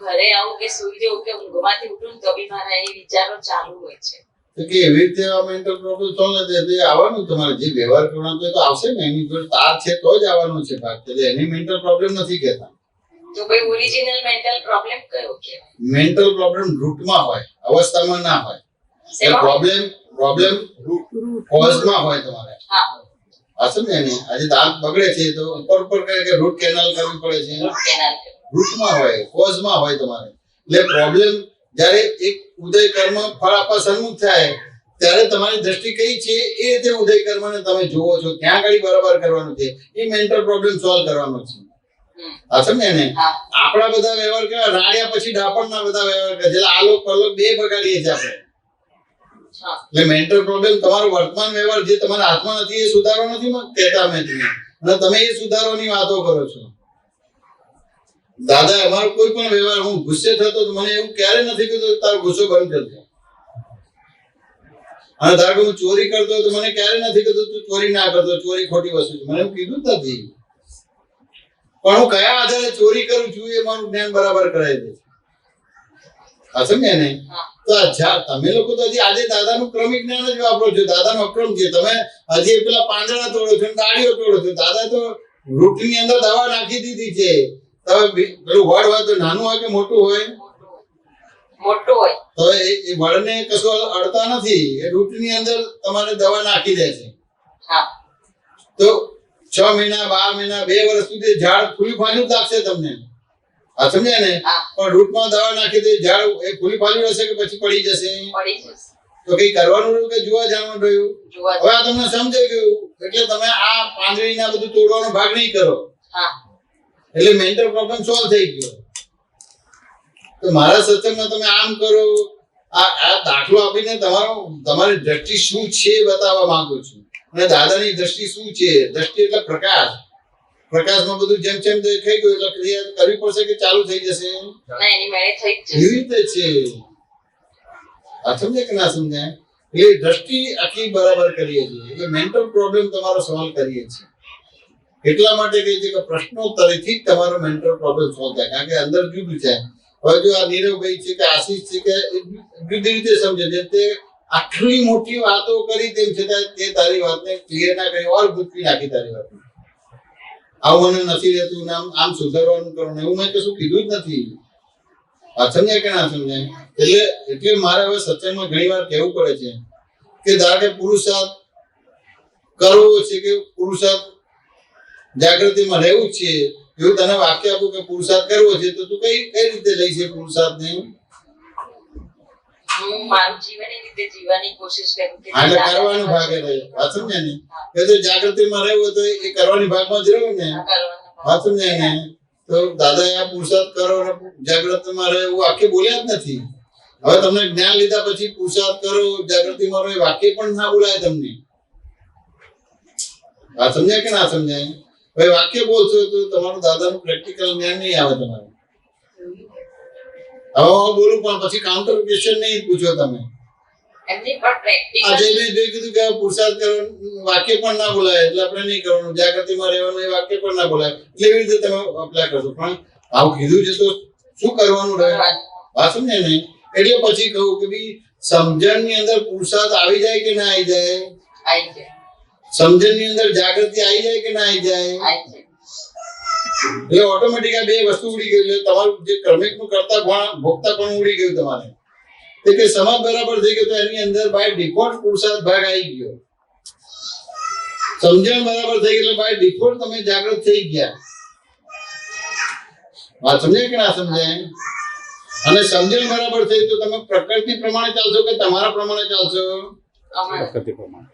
[SPEAKER 8] ઘરે આવું કે સુઈ જવું કે ઊંઘમાંથી ઉઠું તો બી મારા એ વિચારો ચાલુ હોય છે.
[SPEAKER 2] તો કે એવી રીતે આ મેન્ટલ પ્રોબ્લેમ સોલ્વ નથી આવવાનું. તમારે જે વ્યવહાર કરવાનો તો આવશે ને, એની જોડે તાર છે તો જ આવવાનું છે ભાગ. એટલે એની મેન્ટલ પ્રોબ્લેમ નથી કહેતા.
[SPEAKER 8] તો કોઈ ઓરિજિનલ મેન્ટલ પ્રોબ્લેમ કયો કહેવાય?
[SPEAKER 2] મેન્ટલ પ્રોબ્લેમ રૂટમાં હોય, અવસ્થામાં ના હોય. એ પ્રોબ્લેમ કોઝમાં હોય તમારે.
[SPEAKER 8] હા,
[SPEAKER 2] હશે ને એને આજે દાંત બગડે છે તો ઉપર કહે કે રૂટ કેનાલ કરવી પડે છે. રૂટમાં હોય, કોઝમાં હોય તમારે. એટલે પ્રોબ્લેમ જ્યારે એક ઉદય કર્મ ફળ આપવા સન્મુખ થાય ત્યારે તમારી દ્રષ્ટિ કઈ છે એ રીતે ઉદય કર્મને તમે જુઓ છો, ત્યાં આગળ બરાબર કરવાનું છે. એ મેન્ટલ પ્રોબ્લેમ સોલ્વ કરવાનો છે. સમજે ને? આપણા બધા વ્યવહાર કેવા રાડ્યા પછી ડાપણના બધા વ્યવહાર કરે છે. એટલે આલોક પરલોક બે બગાડીએ છીએ આપણે. એટલે મેન્ટલ પ્રોબ્લેમ તમારો વર્તમાન વ્યવહાર જે તમારા હાથમાં નથી એ સુધારો નથી કહેતા મેં તમને, અને તમે એ સુધારવાની વાતો કરો છો. દાદા અમારો કોઈ પણ વ્યવહાર હું ગુસ્સે થતો તો મને એવું ક્યારે નથી કીધું તારો ગુસ્સો બંધ કરજો. અને ધારો કે હું ચોરી કરતો તો મને ક્યારે નથી કીધું તું ચોરી ના કરતો, ચોરી ખોટી વસ્તુ છે, મને એવું કીધું જ નથી. પણ હું કયા આધારે ચોરી કરું છું એ મારું જ્ઞાન બરાબર કરાવી દે છે. સમજ્યા ને? તો તમે લોકો તો હજી આજે દાદાનું ક્રમિક જ્ઞાન જ વાપરો છો. દાદાનો અક્રમ છે. તમે હજી પેલા પાંદડા તોડો છો, ડાળીઓ તોડો છો. દાદા તો રૂટની અંદર દવા નાખી દીધી છે. તમે પેલું વડ હોય તો નાનું હોય કે મોટું હોય?
[SPEAKER 8] મોટું હોય
[SPEAKER 2] તો એ વડને કશું અડતા નથી. એ રૂટની અંદર તમારે દવા નાખી દે છે. તો 6 મહિના 12 મહિના 2 વર્ષ સુધી ઝાડ ફૂલી ફાલ્યું જ લાગશે તમને. આ સમજ્યા ને? પણ રૂટમાં દવા નાખી દે ઝાડ એ ફૂલી ફાલ્યું હશે કે પછી પડી જશે? તો કઈ કરવાનું રહ્યું કે જોવા જવાનું રહ્યું? હવે આ તમને સમજાઈ ગયું. એટલે તમે આ પાંદડીના બધું તોડવાનો ભાગ નહીં કરો. એટલે મેન્ટલ પ્રોબ્લેમ સોલ્વ થઈ ગયો. તો મારા સત્સંગમાં તમે આમ કરો, આ દાખલો આપીને તમારી દ્રષ્ટિ શું છે એ બતાવવા માંગુ છું. અને દાદાની દ્રષ્ટિ શું છે? દ્રષ્ટિ એટલે પ્રકાશ. પ્રકાશમાં બધું જેમ જેમ દેખાઈ ગયું એટલે ક્રિયા કરવી પડશે કે ચાલુ થઈ જશે? એવી રીતે છે. આ સમજે કે ના સમજાય? એ દ્રષ્ટિ આખી બરાબર કરીએ છીએ. એટલે મેન્ટલ પ્રોબ્લેમ તમારો સોલ્વ કરીએ છીએ. એટલા માટે કહે છે કે પ્રશ્નોત્તરીથી જ તમારો મેન્ટલ પ્રોબ્લેમ સોલ્વ થાય. કારણ કે અંદર જુદું છે. હવે જો આ નીરવભાઈ છે કે આશીષ છે કે જુદી રીતે સમજે છે, તે આટલી મોટી વાતો કરી તેમ છતાં તે તારી વાતને ક્લિયર ના કરી, ઓર ભૂતવી નાખી તારી વાત. આવું મને નથી રહેતું, આમ સુધારવાનું કરવાનું, એવું મેં કશું કીધું જ નથી. આ સમજાય કે ના સમજાય? એટલે મારે હવે સત્સંગમાં ઘણી વાર કહેવું પડે છે કે ધારો કે પુરુષાર્થ કરવો છે કે પુરુષાર્થ જાગૃતિમાં રહેવું છે, એવું તને વાક્ય આપું કે પુરુષાર્થ કરવો છે તો તું કઈ રીતે લઈ છે પુરુષાર્થ ને?
[SPEAKER 8] હું મારું જીવન એ રીતે જીવવાની કોશિશ કરું કે
[SPEAKER 2] હા, એટલે કરવાનું ભાગે રહે. વાત સમજ્યા ને? એ તો જાગૃતિમાં રહેવું તો એ કરવાની ભાગમાં જ રહ્યું ને. વાત સમજાય ને? તો દાદાએ આ પુરુષાર્થ કરો અને જાગૃતિમાં રહે એવું વાક્ય બોલ્યા જ નથી. હવે તમને જ્ઞાન લીધા પછી પુરુષાર્થ કરો જાગૃતિમાં રહો એ વાક્ય પણ ના બોલાય તમને. વાત સમજાય કે ના સમજાય? હવે વાક્ય બોલશો તો તમારું દાદાનું પ્રેક્ટિકલ જ્ઞાન નહીં આવે તમારે. હવે હું બોલું પણ પછી કાઉન્ટર ક્વેશ્ચન નહીં પૂછો તમે.
[SPEAKER 8] એમની પણ
[SPEAKER 2] આ
[SPEAKER 8] પ્રેક્ટિકલ
[SPEAKER 2] જે મેં જે કીધું કે પુરુષાર્થ કરવાનું વાક્ય પણ ના બોલાય એટલે આપણે નહીં કરવાનું. જાગૃતિમાં રહેવાનું એ વાક્ય પણ ના બોલાય એટલે એવી રીતે તમે અપ્લાય કરશો. પણ આવું કીધું છે તો શું કરવાનું રહે? વાત સમજે ને? એટલે પછી કહું કે ભાઈ સમજણની અંદર પુરુષાર્થ આવી જાય કે ના આવી જાય?
[SPEAKER 8] આવી જાય
[SPEAKER 2] સમજણની અંદર જાગૃતિ આવી જાય કે ના આવી જાય?
[SPEAKER 8] આવી જાય
[SPEAKER 2] એટલે ઓટોમેટિક આ બે વસ્તુ ઉડી ગઈ. એટલે તમારું જે ક્રમિક નું કરતા ભોગતા પણ ઉડી ગયું તમારે. એટલે કે સમાજ બરાબર થઈ ગયો તો એની અંદર બાય ડિફોલ્ટ પુરુષાર્થ ભાગ આવી ગયો. સમજણ બરાબર થઈ ગઈ એટલે બાય ડિફોલ્ટ તમે જાગૃત થઈ ગયા. વાત સમજાય કે ના સમજાય? અને સમજણ બરાબર થઈ તો તમે પ્રકૃતિ પ્રમાણે ચાલશો કે તમારા પ્રમાણે ચાલશો?
[SPEAKER 8] અમારે
[SPEAKER 6] પ્રકૃતિ પ્રમાણે.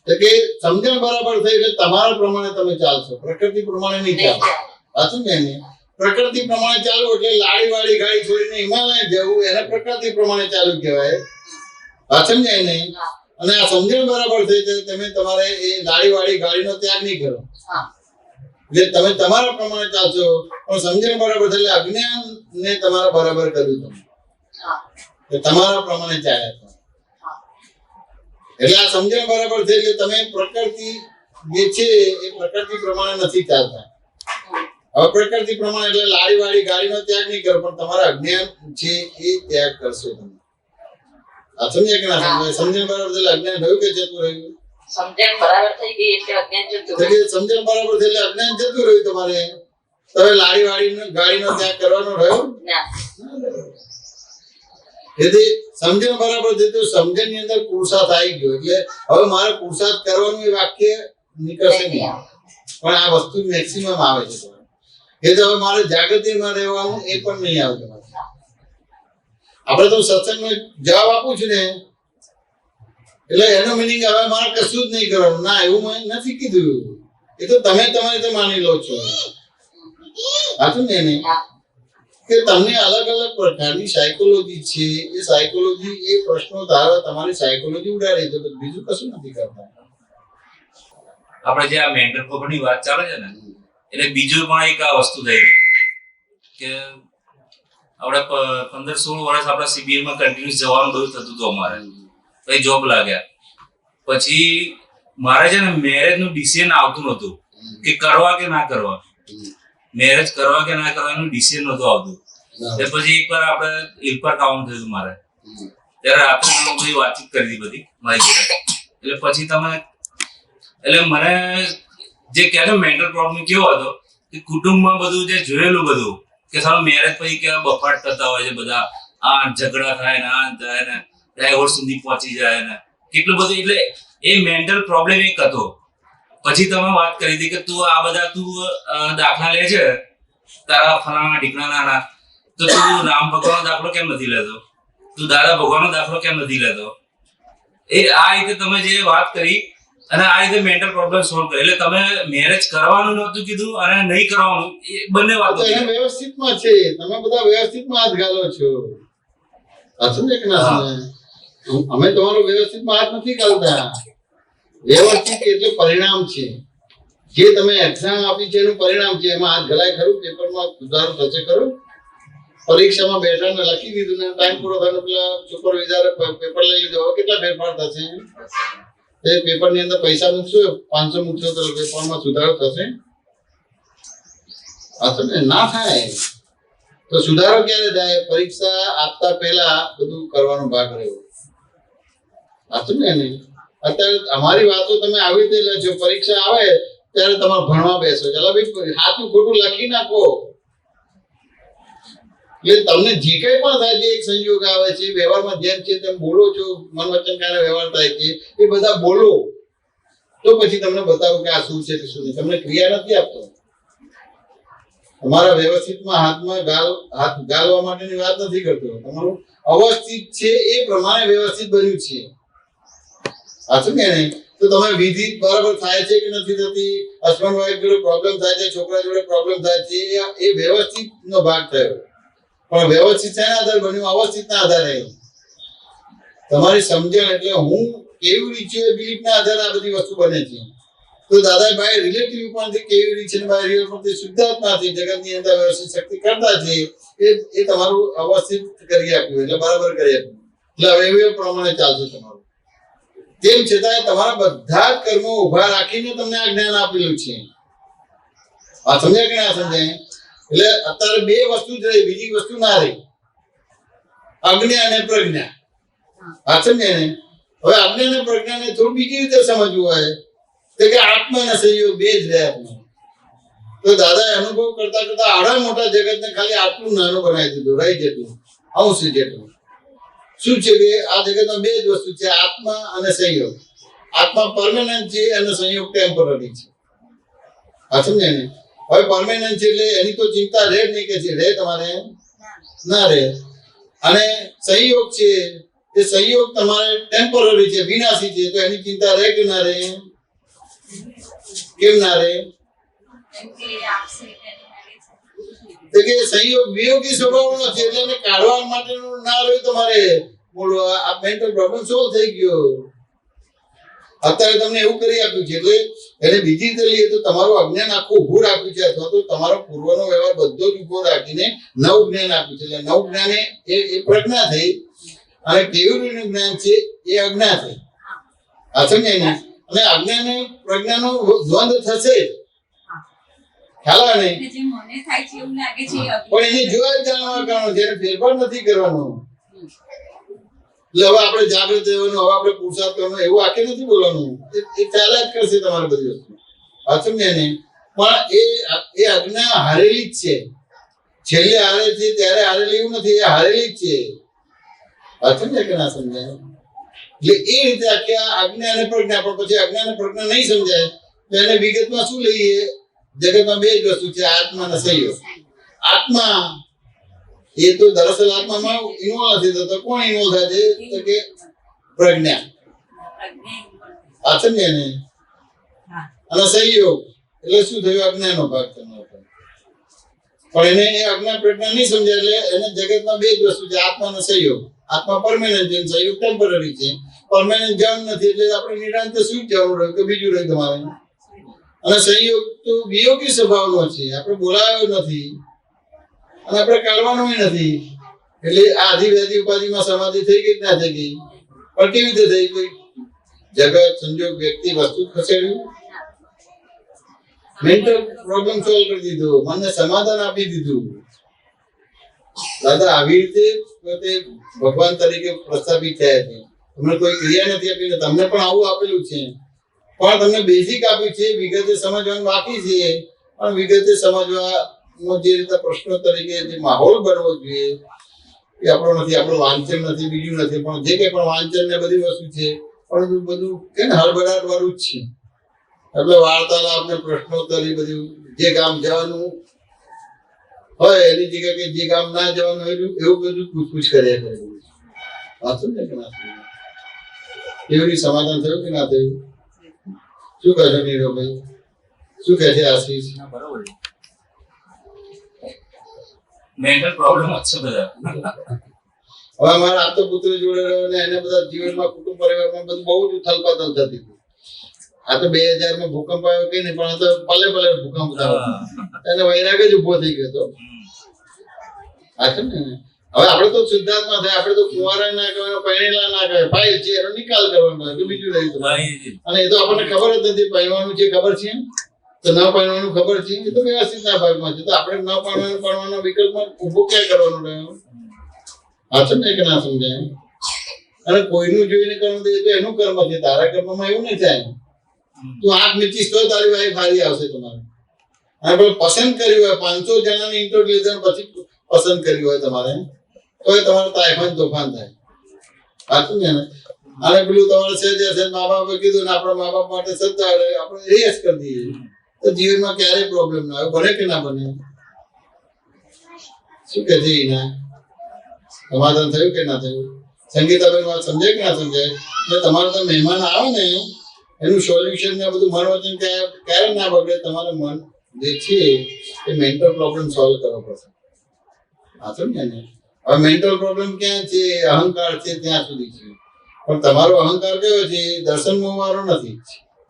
[SPEAKER 2] એટલે કે સમજણ બરાબર થઈ એટલે તમારા પ્રમાણે તમે ચાલશો, પ્રકૃતિ પ્રમાણે નહીં
[SPEAKER 8] નહીં
[SPEAKER 2] ચાલો. વાત સમજાય ને? પ્રકૃતિ પ્રમાણે ચાલવું એટલે લાડી વાળી ગાડી છોડીને હિમાલય જવું એને પ્રકૃતિ પ્રમાણે ચાલુ કહેવાય. વાત સમજાય ને?
[SPEAKER 8] હા.
[SPEAKER 2] અને આ સમજણ બરાબર થઈ તો તમે તમારે એ લાડી વાળી ગાડીનો ત્યાગ નહીં કરો.
[SPEAKER 8] હા
[SPEAKER 2] એટલે તમે તમારા પ્રમાણે ચાલશો પણ સમજણ બરાબર થઈ એટલે અજ્ઞાન ને તમારા બરાબર કર્યું તમે.
[SPEAKER 8] હા
[SPEAKER 2] એટલે તમારા પ્રમાણે ચાલ્યા તમે. એટલે આ સમજણ બરાબર થઈ એટલે તમે પ્રકૃતિ જે છે એ પ્રકૃતિ પ્રમાણે નથી ચાલતા. હવે પ્રકૃતિ પ્રમાણે એટલે લાડી વાળી ગાડીનો ત્યાગ નહીં કરો પણ તમારા અજ્ઞાન છે એ ત્યાગ કરશો તમે. આ સમજ્યા કે ના સમજાય? સમજણ બરાબર થઈ એટલે અજ્ઞાન રહ્યું કે જતું રહ્યું?
[SPEAKER 8] સમજણ બરાબર થઈ ગઈ એટલે અજ્ઞાન જતું
[SPEAKER 2] એટલે કે સમજણ બરાબર થઈ એટલે અજ્ઞાન જતું રહ્યું તમારે. તમે લાડી વાળી ગાડીનો ત્યાગ કરવાનો રહ્યો?
[SPEAKER 8] ના
[SPEAKER 2] તેથી સમજણ બરાબર થઈ તો સમજણ ની અંદર પુરુષાર્થ આવી ગયો એટલે હવે મારે પુરુષાર્થ કરવાનું એ વાક્ય નીકળશે નહીં. પણ આ વસ્તુ મેક્સિમમ આવે છે તમારે. એ તો હવે મારે જાગૃતિમાં રહેવાનું એ પણ નહીં આવે તમારે. આપણે તો સત્સંગનો જવાબ આપું છું ને એટલે એનો મિનિંગ હવે મારે કશું જ નહીં કરવાનું. ના એવું મેં નથી કીધું. એ તો તમે તમારે તો માની લો છો. સાચું ને? એને કે તમને અલગ અલગ પ્રકારની સાયકોલોજી છે એ સાયકોલોજી એ પ્રશ્નો ધારો તમારી સાયકોલોજી ઉડાડે છે બીજું કશું નથી કરતા.
[SPEAKER 1] આપણે જે આ મેન્ટલ પ્રોબ્લેમની વાત ચાલે છે ને એટલે બીજું પણ એક આ વસ્તુ થઈ કે આપણે 15-16 વર્ષ આપણા શિબિરમાં કન્ટિન્યુઅસ જવાનું બધું થતું હતું અમારે. પછી જોબ લાગ્યા પછી મારે છે ને મેરેજનું ડિસિઝન આવતું નહોતું કે કરવા કે ના કરવા. મેરેજ કરવા કે ના કરવા એનું ડિસિઝન નહોતું આવતું. એટલે પછી એકવાર આપણે એકવાર કામ થયું મારે ત્યારે રાત્રે તમે બધી વાતચીત કરી હતી બધી મારી જોડે. એટલે પછી તમે એટલે મને જે કહેતો મેન્ટલ પ્રોબ્લેમ કેવો હતો કે કુટુંબમાં બધું જે જોયેલું બધું કે સારું મેરેજ પછી કેવા બફાટ થતા હોય છે બધા, આ ઝઘડા થાય ને આ થાય ને ડાયવોર્સ સુધી પહોંચી જાય ને કેટલું બધું. એટલે એ મેન્ટલ પ્રોબ્લેમ એક હતો. પછી તમે વાત કરી હતી કે તું આ બધા તું દાખલા લે છે તારા ફલાણા ઢીકણાના તો તું રામ ભગવાનનો દાખલો કેમ નથી લેતો? તું દાદા ભગવાનનો દાખલો કેમ નથી લેતો? એ આ રીતે તમે જે વાત કરી અને આ રીતે મેન્ટલ પ્રોબ્લેમ સોલ્વ કરી. એટલે તમે મેરેજ કરવાનું નહોતું કીધું અને નહીં કરવાનું એ બંને વાતો
[SPEAKER 2] એને વ્યવસ્થિતમાં છે. તમે બધા વ્યવસ્થિતમાં હાથ ઘાલો છો. સમજે કે ના સમજે? અમે તમારો વ્યવસ્થિતમાં હાથ નથી ઘાલતા. વ્યવસ્થિત એટલે પરિણામ છે. જે તમે એક્ઝામ આપી છે એનું પરિણામ છે. એમાં હાથ ઘલાય ખરું? પેપરમાં સુધારો થશે ખરું? પરીક્ષામાં બેઠા ને લખી દીધું ને ટાઈમ પૂરો થયો પેલા સુપરવાઇઝરે પેપર લઈ લીધો હવે કેટલા ફેરફાર થશે? એ પેપરની અંદર પૈસા મૂકશો 500 મૂકશો તો પેપરમાં સુધારો થશે? ને ના થાય. તો સુધારો ક્યારે થાય? પરીક્ષા આપતા પહેલા બધું કરવાનો ભાગ રહ્યો. ને નહીં અત્યારે અમારી વાતો તમે આવી રીતે લેજો. પરીક્ષા આવે ત્યારે તમારે ભણવા બેસો. ચાલો ભાઈ સાચું ખોટું લખી નાખો. એટલે તમને જે કઈ પણ થાય છે એક સંયોગ આવે છે વ્યવહારમાં જેમ છે તેમ બોલો છો. મન વચન કારણે વ્યવહાર થાય છે એ બધા બોલો તો પછી તમને બતાવો કે આ શું છે કે શું નહીં. તમને ક્રિયા નથી આપતો. તમારા વ્યવસ્થિતમાં હાથ ગાળવા માટેની વાત નથી કરતો. તમારું અવસ્થિત છે એ પ્રમાણે વ્યવસ્થિત બન્યું છે. આ શું કે નહીં? તો તમે વિધિ બરાબર થાય છે કે નથી થતી, હસબન્ડ વાઈફ જોડે પ્રોબ્લેમ થાય છે, છોકરા જોડે પ્રોબ્લેમ થાય છે, એ વ્યવસ્થિત નો ભાગ થયો. પણ વ્યવસ્થિત શેના આધારે બન્યું? અવસ્થિતના આધારે. તમારી સમજણ એટલે હું કેવી રીતે બિલીફના આધારે આ બધી વસ્તુ બને છે. તો દાદાભાઈ રિલેટિવ ઉપરથી કેવી રીતે છે, બાય રિયલ પરથી શુદ્ધાત્માથી જગતની અંદર વ્યવસ્થિત શક્તિ કરતા છે, એ તમારું અવસ્થિત કરી આપ્યું, એટલે બરાબર કરી આપ્યું. એટલે હવે એ પ્રમાણે ચાલશે તમારું. તેમ છતાં તમારા બધા જ કર્મો ઉભા રાખીને તમને આ જ્ઞાન આપેલું છે. આ સમજાય કે ના સમજાય? એટલે અત્યારે બે વસ્તુ જ રહી, બીજી વસ્તુ ના રહી, અજ્ઞા અને પ્રજ્ઞા. આ સમજાય ને? હવે અજ્ઞા અને પ્રજ્ઞાને થોડું બીજી રીતે સમજવું હોય તો કે આત્મા અને સંયોગ બે જ રહ્યા. તો દાદાએ અનુભવ કરતા કરતા આડા મોટા જગતને ખાલી આટલું નાનું બનાવી દીધું, રહી જેટલું, અંશ જેટલું. શું છે કે આ જગતમાં બે જ વસ્તુ છે, આત્મા અને સંયોગ. આત્મા પરમેનન્ટ છે અને સંયોગ ટેમ્પરરી છે. આ સમજાય ને? હવે પરમેનન્ટ છે એટલે એની તો ચિંતા રહે જ નહીં, કે છે રહે તમારે ના રહે. અને સંયોગ છે એ સંયોગ તમારે ટેમ્પરરી છે, વિનાશી છે, તો એની ચિંતા રહે કે ના રહે? કેમ ના રહે? તો કે સંયોગ વિયોગી સ્વભાવનો છે એટલે એને કાઢવા માટેનું ના રહ્યું તમારે. આ મેન્ટલ પ્રોબ્લેમ સોલ્વ થઈ ગયો. અત્યારે તમને એવું કરી આપ્યું છે એટલે એને બીજી રીતે લઈએ તો તમારું અજ્ઞાન આખું ઊભું રાખ્યું છે, અથવા તો તમારો પૂર્વનો વ્યવહાર બધો જ ઊભો રાખીને નવું જ્ઞાન આપ્યું છે. એટલે નવું જ્ઞાન એ પ્રજ્ઞા થઈ, અને કેવું જ્ઞાન છે એ અજ્ઞા થઈ. આ સમજાય ને? અને અજ્ઞાન અને પ્રજ્ઞાનો દ્વંદ્વ થશે જ. ખ્યાલ આવે ને?
[SPEAKER 7] જે મને થાય છે એવું લાગે છે
[SPEAKER 2] પણ એને જોયા જ જાણવા કારણો છે, એને ફેરફાર નથી કરવાનો. એટલે હવે આપણે જાગૃત રહેવાનું, હવે આપણે પુરુષાર્થ કરવાનો, એવું આખે નથી બોલવાનું. એ ચાલ્યા જ કરશે તમારી બધી વસ્તુ. આ સમજે ને? પણ એ અજ્ઞા હારેલી જ છે. છેલ્લે હારે છે ત્યારે હારેલી એવું નથી, એ હારેલી જ છે. આ સમજે કે ના સમજાય? એટલે એ રીતે આખી આજ્ઞા અને પ્રજ્ઞા. પણ પછી આજ્ઞા અને પ્રજ્ઞા નહીં સમજાય તો એને વિગતમાં શું લઈએ? જગતમાં બે જ વસ્તુ છે, આત્મા અને સંયોગ. આત્મા એ તો દરઅસલ આત્મામાં ઇન્વોલ્વ નથી થતો. કોણ ઇન્વોલ્વ થાય છે? તો કે પ્રજ્ઞા. આ સમજે ને? અને સંયોગ એટલે શું થયું? અજ્ઞાનો ભાગ થયો. પણ એને એ અજ્ઞા પ્રજ્ઞા નહીં સમજાય એટલે એને જગતમાં બે જ વસ્તુ છે, આત્મા અને સંયોગ. આત્મા પરમેનન્ટ છે, સંયોગ ટેમ્પરરી છે. પરમેનન્ટ જવાનું નથી એટલે આપણે નિરાંત શું જવાનું રહ્યું કે બીજું રહ્યું તમારે. અને સંયોગ તો વિયોગી સ્વભાવનો છે, આપણે બોલાયો નથી અને આપણે કાઢવાનો નથી. એટલે આ આધિવ્યાધિ ઉપાધિમાં સમાધિ થઈ ગઈ ના થઈ ગઈ? પણ કેવી રીતે થઈ ગઈ? જગત, સંજોગ, વ્યક્તિ, વસ્તુ ખસેડ્યું, મેન્ટલ પ્રોબ્લેમ સોલ્વ કરી દીધો, મનને સમાધાન આપી દીધું. દાદા આવી રીતે પોતે ભગવાન તરીકે પ્રસ્થાપિત થયા છે. તમને કોઈ ક્રિયા નથી આપી, તમને પણ આવું આપેલું છે. પણ તમને બેઝિક આપ્યું છે, વિગતે સમજવાનું બાકી છે. પણ વિગતે સમજવાનો જે રીતે પ્રશ્નો તરીકે જે માહોલ બનવો જોઈએ એ આપણો નથી. આપણું વાંચન નથી, બીજું નથી. પણ જે કંઈ પણ વાંચન ને બધી વસ્તુ છે, પણ બધું કે ને હળબડાટ વાળું જ છે. એટલે વાર્તાલાપ ને પ્રશ્નોત્તર એ બધું જે ગામ જવાનું હોય એની જગ્યાએ જે ગામ ના જવાનું હોય એવું બધું પૂછપૂછ કર્યા કરે. વાંચું ને કે ના થયું? એવી સમાધાન થયું કે ના થયું? શું કહે છે નીરવભાઈ? શું કહે છે આશીષ?
[SPEAKER 1] બરોબર. મેન્ટલ પ્રોબ્લેમ જ છે બધા.
[SPEAKER 2] હવે અમારા આપતો પુત્ર જોડે રહ્યો ને એને બધા જીવનમાં કુટુંબ પરિવારમાં બધું બહુ જ ઉથલપાથલ થતી હતી. આ તો 2000 ભૂકંપ આવ્યો કે નહીં, પણ આ તો પલે ભૂકંપ થયો. એને વૈરાગ જ ઉભો થઈ ગયો હતો. આ છે ને? હવે આપણે તો શુદ્ધાત્મા થાય, આપણે તો કુંવારા ના કહેવાય, પહેરેલા ના કહેવાય, ફાઇલ છે એનો નિકાલ કરવાનો હોય, બીજું રહ્યું. અને એ તો આપણને ખબર જ નથી. પહેરવાનું છે ખબર છે, તો ન પહેરવાનું ખબર છે, એ તો વ્યવસ્થિત ના ભાગમાં છે. તો આપણે ન પડવાનો વિકલ્પમાં ઉભો ક્યાં કરવાનો રહ્યો? આ છે ને કે ના સમજાય? અને કોઈનું જોઈને કરવું તો એનું કર્મ છે. તારા કર્મમાં એવું નહીં થાય. તું આંખ નીચીશ તો તારી વાઈફ હારી આવશે તમારે. અને પસંદ કર્યું હોય 500 જણાની ઇન્ટ્રોડ્યુશન પછી પસંદ કર્યું હોય તમારે, તો એ તમારે તાઇફાન તોફાન થાય. સાચું ને? અને પેલું તમારે છે મા બાપે કીધું ને આપણા મા બાપ માટે શ્રદ્ધા આપણે રિયાઝ કરી દઈએ તો જીવનમાં ક્યારેય પ્રોબ્લેમ ના આવે. બને કે ના બને? શું કે છે એના સમાધાન થયું કે ના થયું? સંગીતાબેન વાત સમજાય કે ના સમજાય? એટલે તમારે તો મહેમાન આવે ને એનું સોલ્યુશન ને બધું મન વચન ક્યારે ના બગડે. તમારે મન જે છે એ મેન્ટલ પ્રોબ્લેમ સોલ્વ કરવો પડશે. હા સમજ્યા ને? હવે મેન્ટલ પ્રોબ્લેમ ક્યાં છે? અહંકાર છે ત્યાં સુધી છે. પણ તમારો અહંકાર કયો છે? દર્શન વાળો નથી.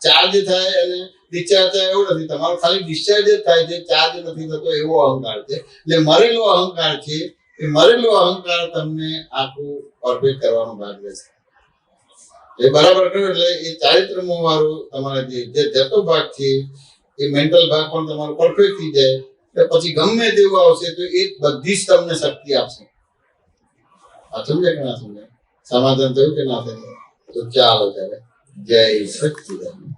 [SPEAKER 2] ચાર્જ થાય અને ડિસ્ચાર્જ થાય એવું નથી. તમારો ખાલી ડિસ્ચાર્જ જ થાય છે, ચાર્જ નથી થતો એવો અહંકાર છે. એટલે મરેલો અહંકાર છે. એ મરેલો અહંકાર તમને આખું પરફેક્ટ કરવાનો ભાગ લેશે. એ બરાબર કર્યું એટલે એ ચારિત્ર મોહ વાળું તમારે જે જતો ભાગ છે એ મેન્ટલ ભાગ પણ તમારો પરફેક્ટ થઈ જાય. એટલે પછી ગમે તેવું આવશે તો એ બધી જ તમને શક્તિ આપશે. આ સમજે કે ના સમજે? સમાધાન થયું કે ના થયું? તો ચાલો ત્યારે જય સચ્ચિદાનંદ.